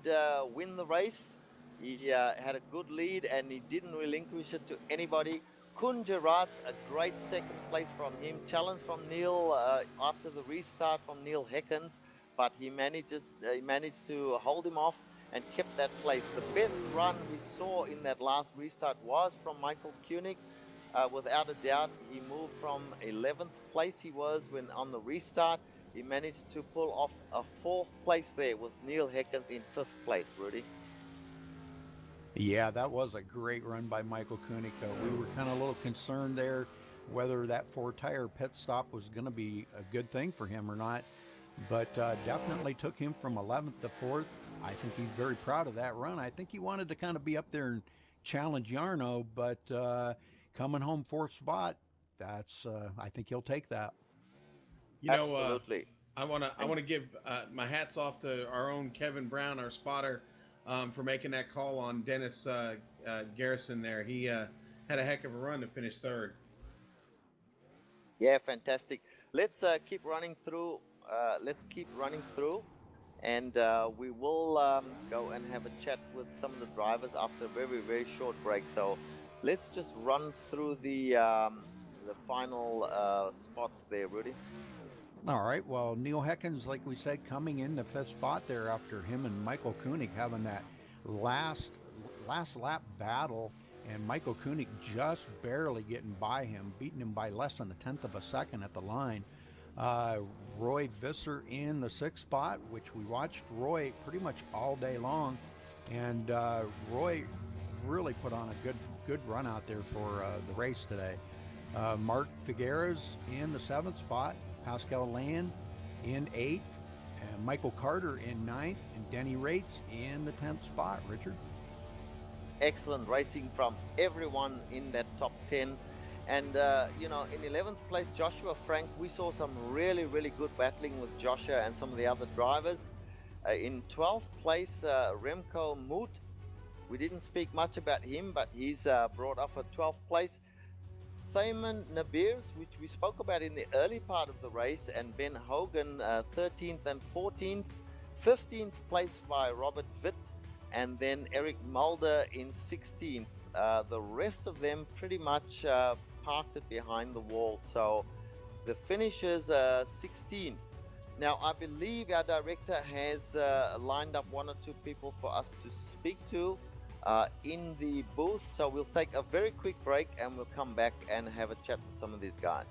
win the race. He had a good lead and he didn't relinquish it to anybody. Kun Gerard's a great second place from him. Challenge from Neil after the restart from Neil Heckens, but he managed to hold him off and kept that place. The best run we saw in that last restart was from Michael Koenig. Without a doubt, he moved from 11th place he was when on the restart. He managed to pull off a 4th place there with Neil Heckens in 5th place, Rudy. Yeah, that was a great run by Michael Koenig. We were kind of a little concerned there whether that 4-tire pit stop was going to be a good thing for him or not, but definitely took him from 11th to 4th. I think he's very proud of that run. I think he wanted to kind of be up there and challenge Yarno, but coming home 4th spot, that's I think he'll take that. You know, Absolutely. I want to give my hats off to our own Kevin Brown, our spotter, for making that call on Dennis Garrison there. He had a heck of a run to finish 3rd. Yeah, fantastic. Let's keep running through. And we will go and have a chat with some of the drivers after a very, very short break. So let's just run through the final spots there, Rudy. All right. Well, Neil Heckens, like we said, coming in the 5th spot there after him and Michael Koenig having that last lap battle, and Michael Koenig just barely getting by him, beating him by less than 1/10 of a second at the line. Roy Visser in the 6th spot, which we watched Roy pretty much all day long, and Roy really put on a good run out there for the race today. Mark Figueres in the 7th spot, Pascal Land in 8th, and Michael Carter in 9th, and Denny Rates in the 10th spot, Richard. Excellent racing from everyone in that top 10. And, in 11th place, Joshua Frank, we saw some really, really good battling with Joshua and some of the other drivers. In 12th place, Remco Moot. We didn't speak much about him, but he's brought up a 12th place. Thyman Nabirs, which we spoke about in the early part of the race, and Ben Hogan, 13th and 14th. 15th place by Robert Witt, and then Eric Mulder in 16th. The rest of them pretty much parked it behind the wall. So the finish is 16th. Now, I believe our director has lined up 1 or 2 people for us to speak to in the booth. So we'll take a very quick break and we'll come back and have a chat with some of these guys.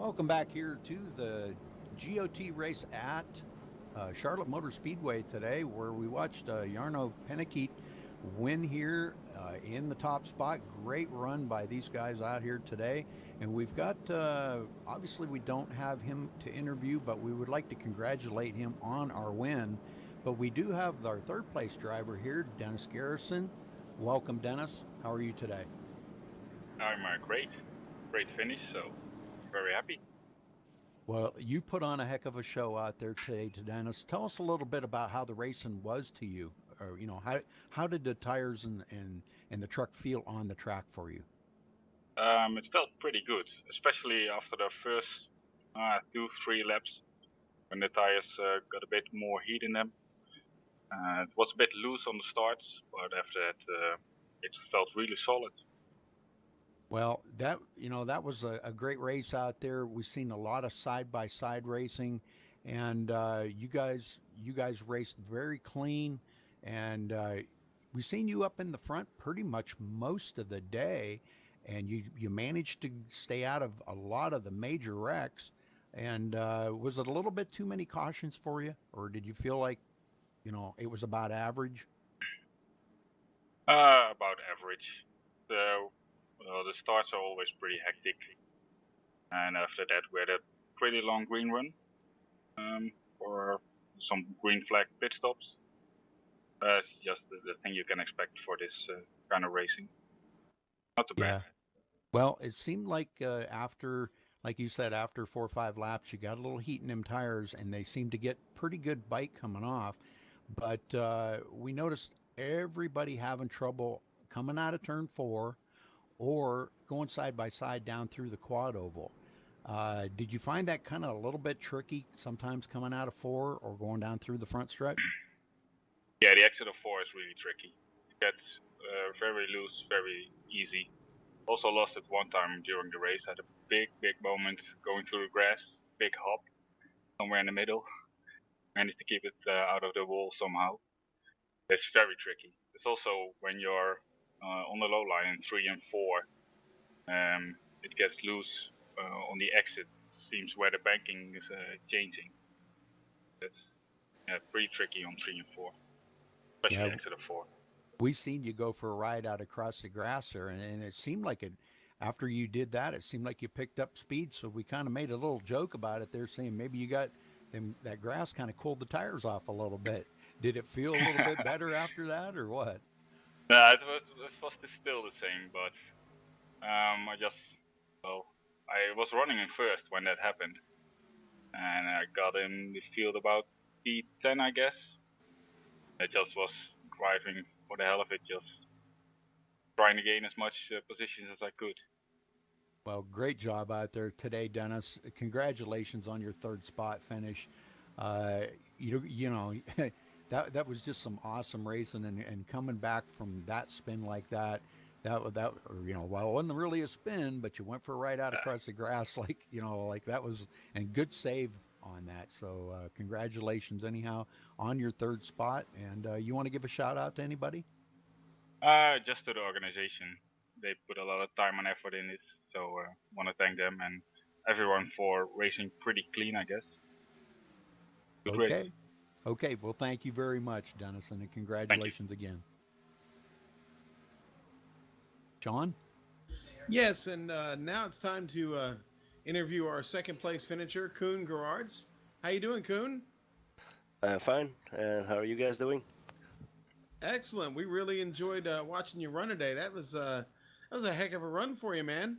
Welcome back here to the GOT race at Charlotte Motor Speedway today, where we watched Jarno Pennekeet win here in the top spot. Great run by these guys out here today. And we've got, obviously we don't have him to interview, but we would like to congratulate him on our win. But we do have our third place driver here, Dennis Garrison. Welcome, Dennis. How are you today? I'm great finish, so very happy. Well, you put on a heck of a show out there today, Dennis. Tell us a little bit about how the racing was to you. Or, you know, how did the tires and the truck feel on the track for you? It felt pretty good, especially after the first 2-3 laps, when the tires got a bit more heat in them. It was a bit loose on the starts, but after that, it felt really solid. Well, that was a great race out there. We've seen a lot of side-by-side racing, and you guys raced very clean, and we've seen you up in the front pretty much most of the day, and you managed to stay out of a lot of the major wrecks. And was it a little bit too many cautions for you, or did you feel like, you know, it was about average? About average. So, the starts are always pretty hectic, and after that we had a pretty long green run for some green flag pit stops. That's just the thing you can expect for this kind of racing. Not too bad. Well, it seemed like after, like you said, after 4 or 5 laps, you got a little heat in them tires, and they seemed to get pretty good bite coming off. But we noticed everybody having trouble coming out of turn 4 or going side by side down through the quad oval. Did you find that kind of a little bit tricky sometimes coming out of 4 or going down through the front stretch? Yeah, the exit of 4 is really tricky. It gets very loose, very easy. Also lost it one time during the race. Had a big moment going through the grass, big hop somewhere in the middle. Managed to keep it out of the wall somehow. It's very tricky. It's also when you're on the low line in 3 and 4, it gets loose on the exit. Seems where the banking is changing. It's pretty tricky on 3 and 4, especially exit of 4. We seen you go for a ride out across the grass there, and it seemed like it. After you did that, it seemed like you picked up speed. So we kind of made a little joke about it there, saying maybe you got that grass kind of cooled the tires off a little bit. Did it feel a little bit better after that, or what? No, it was still the same, but I was running in first when that happened, and I got in the field about P10, I guess. I just was driving for the hell of it, just trying to gain as much positions as I could. Well, great job out there today, Dennis. Congratulations on your 3rd spot finish. You know, that was just some awesome racing, and coming back from that spin like that, you know, well, it wasn't really a spin, but you went for a ride out across the grass, like, you know, like that was, and good save on that. So congratulations anyhow on your 3rd spot. And you want to give a shout out to anybody? Just to the organization. They put a lot of time and effort in it, so want to thank them and everyone for racing pretty clean, I guess. Good race. Okay, well, thank you very much, Dennis, and congratulations again. John? Yes, and now it's time to interview our 2nd place finisher, Koen Gerards. How you doing, Koen? I'm fine. And how are you guys doing? Excellent. We really enjoyed watching you run today. That was a heck of a run for you, man.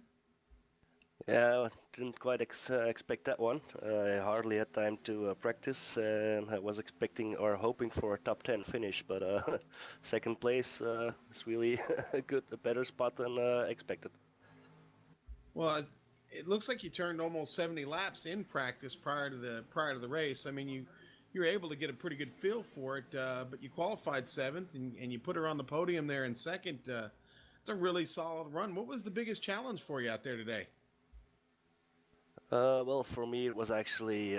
Yeah, I didn't quite expect that one. I hardly had time to practice, and I was expecting or hoping for a top 10 finish, but 2nd place is really a better spot than expected. Well, it looks like you turned almost 70 laps in practice prior to the race. I mean, you were able to get a pretty good feel for it, but you qualified 7th, and you put her on the podium there in 2nd. It's a really solid run. What was the biggest challenge for you out there today? Well, for me, it was actually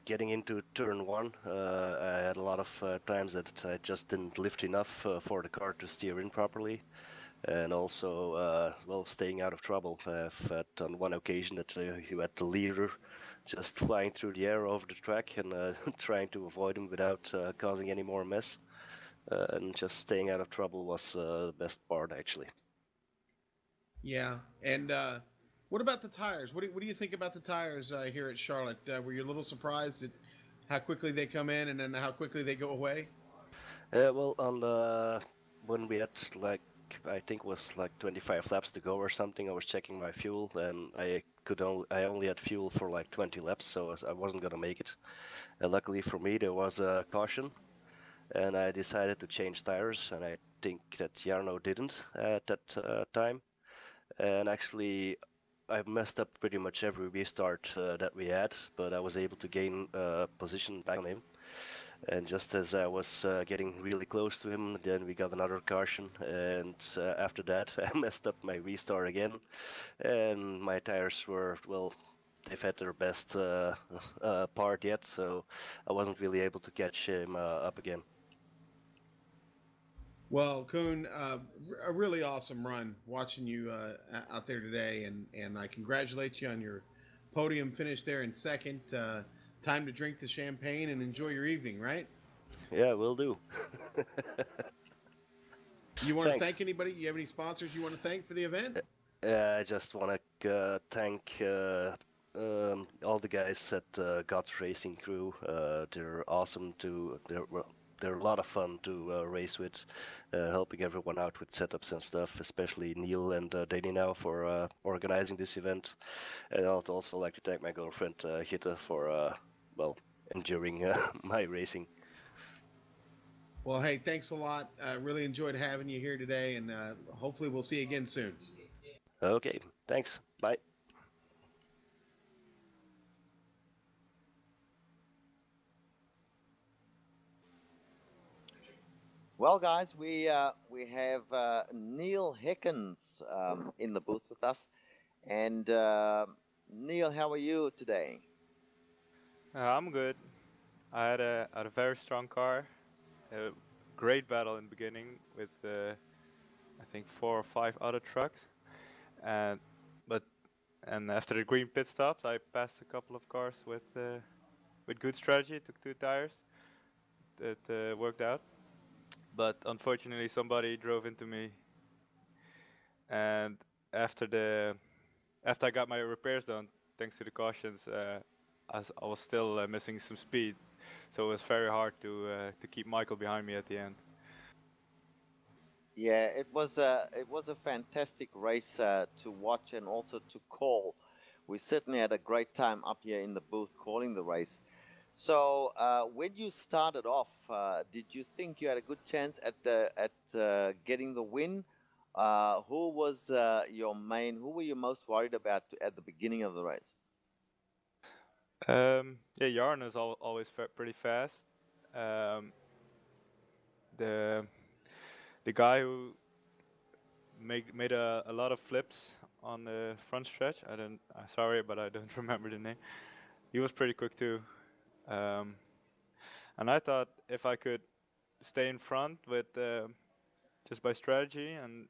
getting into turn 1. I had a lot of times that I just didn't lift enough for the car to steer in properly. and also well, staying out of trouble. I've had on one occasion that you had the leader just flying through the air over the track and trying to avoid him without causing any more mess. And just staying out of trouble was the best part, actually. Yeah. And what about the tires? What do you think about the tires here at Charlotte? Were you a little surprised at how quickly they come in and then how quickly they go away? Well, on the when we had like I think it was like 25 laps to go or something, I was checking my fuel and I only had fuel for like 20 laps, so I wasn't gonna make it. And luckily for me, there was a caution, and I decided to change tires, and I think that Jarno didn't at that time. And actually, I messed up pretty much every restart that we had, but I was able to gain position back on him. And just as I was getting really close to him, then we got another caution, and after that, I messed up my restart again, and my tires were, well, they've had their best part yet, so I wasn't really able to catch him up again. Well, Kuhn, a really awesome run watching you out there today, and I congratulate you on your podium finish there in second. Time to drink the champagne and enjoy your evening, right? Yeah, will do. You want to Thanks. thank anybody? You have any sponsors you want to thank for the event? I just want to thank all the guys at God's Racing Crew. They're awesome to. They're a lot of fun to race with, helping everyone out with setups and stuff, especially Neil and Danny now for organizing this event. And I'd also like to thank my girlfriend Gitte for well, enduring my racing. Well, hey, thanks a lot. Really enjoyed having you here today, and hopefully we'll see you again soon. Okay, thanks. Bye. Well, guys, we have Neil Hickens in the booth with us, and Neil, how are you today? I'm good. I had a very strong car. A great battle in the beginning with I think 4 or 5 other trucks, and but and after the green pit stops, I passed a couple of cars with good strategy. Took 2 tires. That worked out, but unfortunately somebody drove into me, and after the after I got my repairs done, thanks to the cautions, I was still missing some speed, so it was very hard to keep Michael behind me at the end. Yeah, it was a fantastic race to watch and also to call. We certainly had a great time up here in the booth calling the race. So when you started off, did you think you had a good chance at getting the win? Who was your main? Who were you most worried about at the beginning of the race? Yeah, Yarn is always pretty fast. Um, the the guy who made a lot of flips on the front stretch. I don't. Sorry, but I don't remember the name. He was pretty quick too. Um, and I thought if I could stay in front with just by strategy and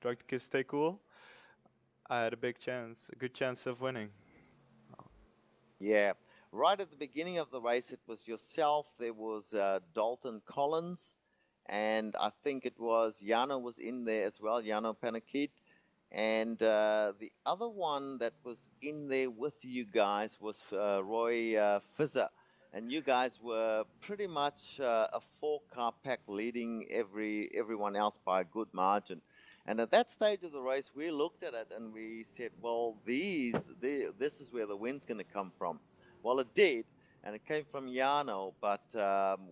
try to stay cool, I had a good chance of winning. Yeah, right at the beginning of the race, it was yourself. There was Dalton Collins, and I think it was Jano was in there as well, Jano Panakit. And the other one that was in there with you guys was Roy Fizzer. And you guys were pretty much a 4-car pack leading everyone else by a good margin. And at that stage of the race, we looked at it and we said, well, this is where the win's going to come from. Well, it did, and it came from Jarno, but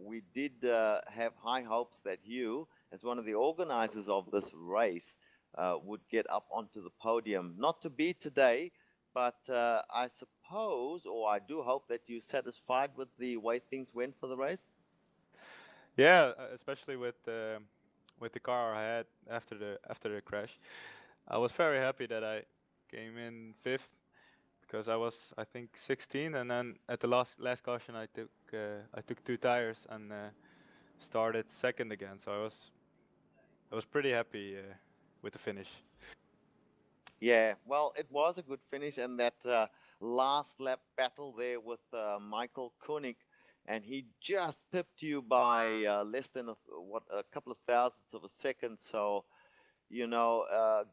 we did have high hopes that you, as one of the organizers of this race, would get up onto the podium. Not to be today, but I suppose, or I do hope that you're satisfied with the way things went for the race. Yeah, especially with the car I had after the crash. I was very happy that I came in fifth because I was I think 16, and then at the last caution I took 2 tires and started second again. So I was pretty happy with the finish. Yeah, well, it was a good finish, and that last lap battle there with Michael Koenig, and he just pipped you by less than a couple of thousandths of a second. So,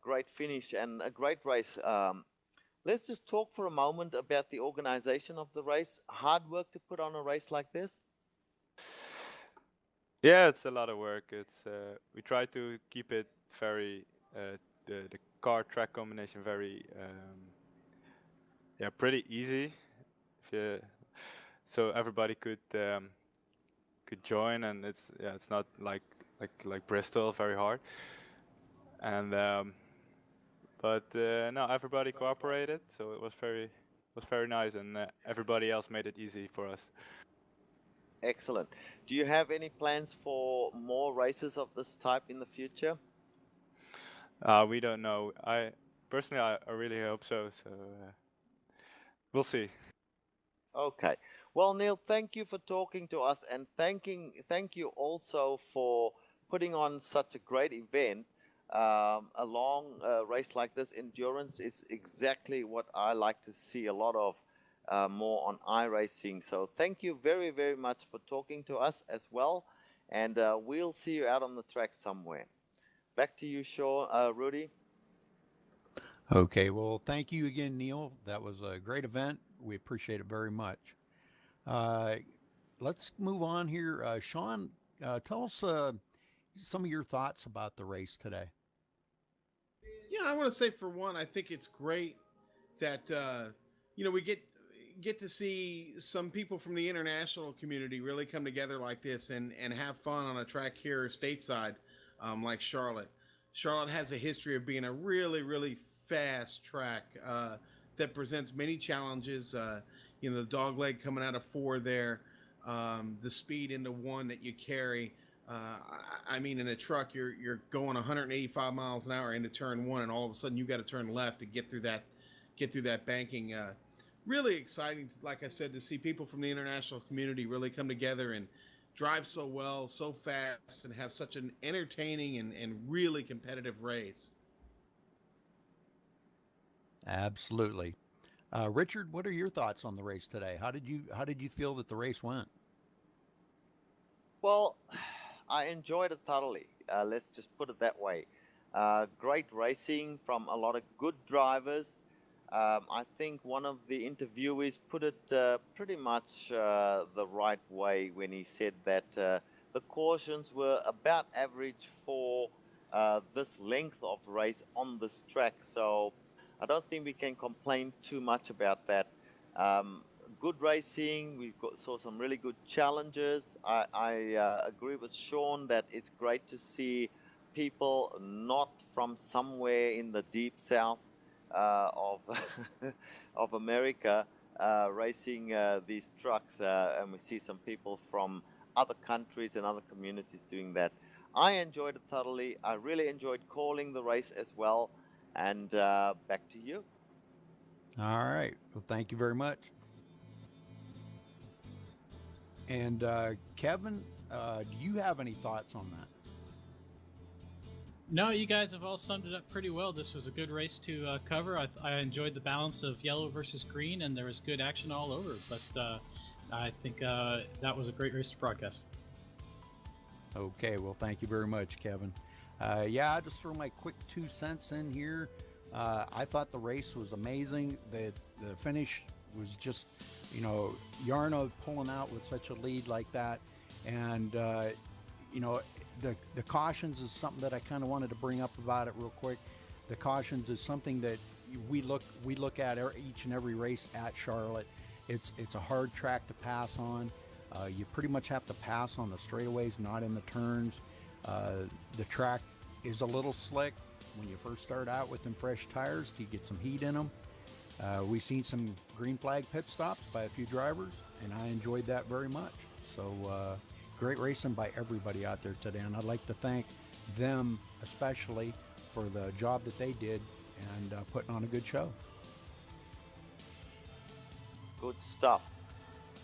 great finish and a great race. Let's just talk for a moment about the organization of the race. Hard work to put on a race like this. Yeah, it's a lot of work. It's we try to keep it very the car track combination very pretty easy. So everybody could join, and it's not like Bristol very hard. And but no, everybody cooperated, so it was very nice, and everybody else made it easy for us. Excellent. Do you have any plans for more races of this type in the future? We don't know. I personally, I really hope so. So we'll see. Okay. Well, Neil, thank you for talking to us, and thank you also for putting on such a great event. A long race like this, endurance is exactly what I like to see a lot of. More on iRacing. So thank you very, very much for talking to us as well. And we'll see you out on the track somewhere. Back to you, Rudy. Okay, well, thank you again, Neil. That was a great event. We appreciate it very much. Let's move on here. Sean, tell us some of your thoughts about the race today. Yeah, I want to say, for one, I think it's great that we get to see some people from the international community really come together like this and have fun on a track here stateside, like Charlotte. Charlotte has a history of being a really, really fast track that presents many challenges. The dog leg coming out of 4 there, the speed into 1 that you carry. I mean, in a truck, you're going 185 miles an hour into turn 1, and all of a sudden you got to turn left to get through that banking. Really exciting, like I said, to see people from the international community really come together and drive so well, so fast, and have such an entertaining and really competitive race. Absolutely. Richard, what are your thoughts on the race today? How did you feel that the race went? Well, I enjoyed it thoroughly. Let's just put it that way. Great racing from a lot of good drivers. I think one of the interviewees put it pretty much the right way when he said that the cautions were about average for this length of race on this track. So I don't think we can complain too much about that. Good racing. Saw some really good challenges. I agree with Sean that it's great to see people not from somewhere in the deep south of of America racing these trucks, and we see some people from other countries and other communities doing that. I enjoyed it thoroughly. I really enjoyed calling the race as well. And back to you. All right. Well, thank you very much. And Kevin, do you have any thoughts on that? No, you guys have all summed it up pretty well. This was a good race to cover. I enjoyed the balance of yellow versus green, and there was good action all over. But I think that was a great race to broadcast. Okay, well, thank you very much, Kevin. Yeah, I'll just throw my quick 2 cents in here. I thought the race was amazing. The finish was just, Jarno pulling out with such a lead like that. And, the cautions is something that I kind of wanted to bring up about it real quick. The cautions is something that we look at each and every race at Charlotte. It's a hard track to pass on. You pretty much have to pass on the straightaways, not in the turns. The track is a little slick when you first start out with them fresh tires. You get some heat in them. We've seen some green flag pit stops by a few drivers, and I enjoyed that very much. So great racing by everybody out there today, and I'd like to thank them especially for the job that they did and putting on a good show. Good stuff.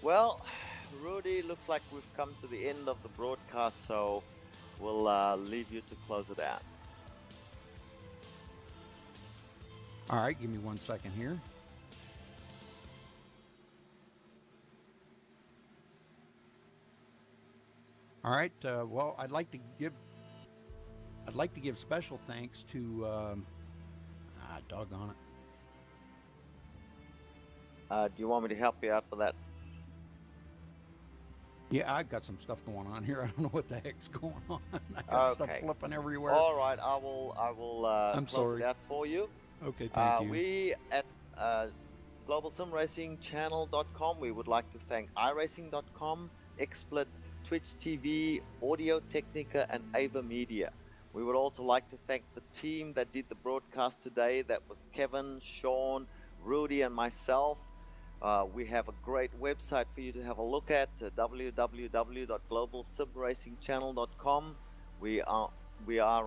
Well, Rudy, looks like we've come to the end of the broadcast, so will leave you to close it out. All right, give me 1 second here. All right. Well, I'd like to give special thanks to doggone it. Do you want me to help you out with that? Yeah, I've got some stuff going on here. I don't know what the heck's going on. I got stuff flipping everywhere. All right, I will I'm close sorry. it out for you. Okay, thank you. We at GlobalSimRacingChannel.com, we would like to thank iRacing.com, XSplit, Twitch TV, Audio Technica, and Ava Media. We would also like to thank the team that did the broadcast today. That was Kevin, Sean, Rudy, and myself. We have a great website for you to have a look at, www.globalsimracingchannel.com. We are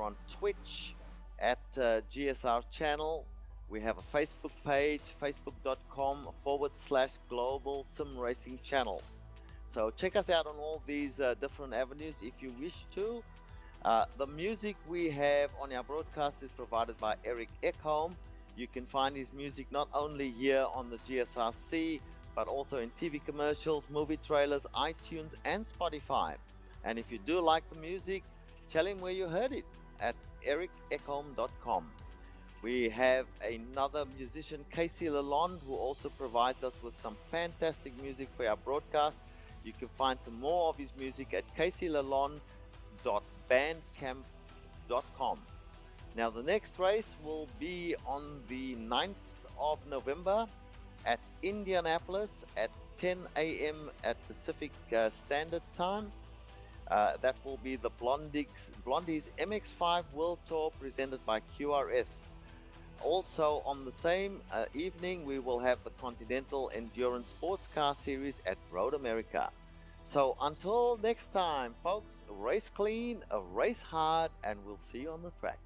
on Twitch at GSR Channel. We have a Facebook page, facebook.com/Global Sim Racing Channel. So check us out on all these different avenues if you wish to. The music we have on our broadcast is provided by Eric Ekholm. You can find his music not only here on the GSRC, but also in TV commercials, movie trailers, iTunes, and Spotify. And if you do like the music, tell him where you heard it at ericekholm.com. We have another musician, Casey Lalonde, who also provides us with some fantastic music for our broadcast. You can find some more of his music at caseylalonde.bandcamp.com. Now, the next race will be on the 9th of November at Indianapolis at 10 a.m. at Pacific Standard Time. That will be the Blondies MX5 World Tour presented by QRS. Also, on the same evening, we will have the Continental Endurance Sports Car Series at Road America. So until next time, folks, race clean, race hard, and we'll see you on the track.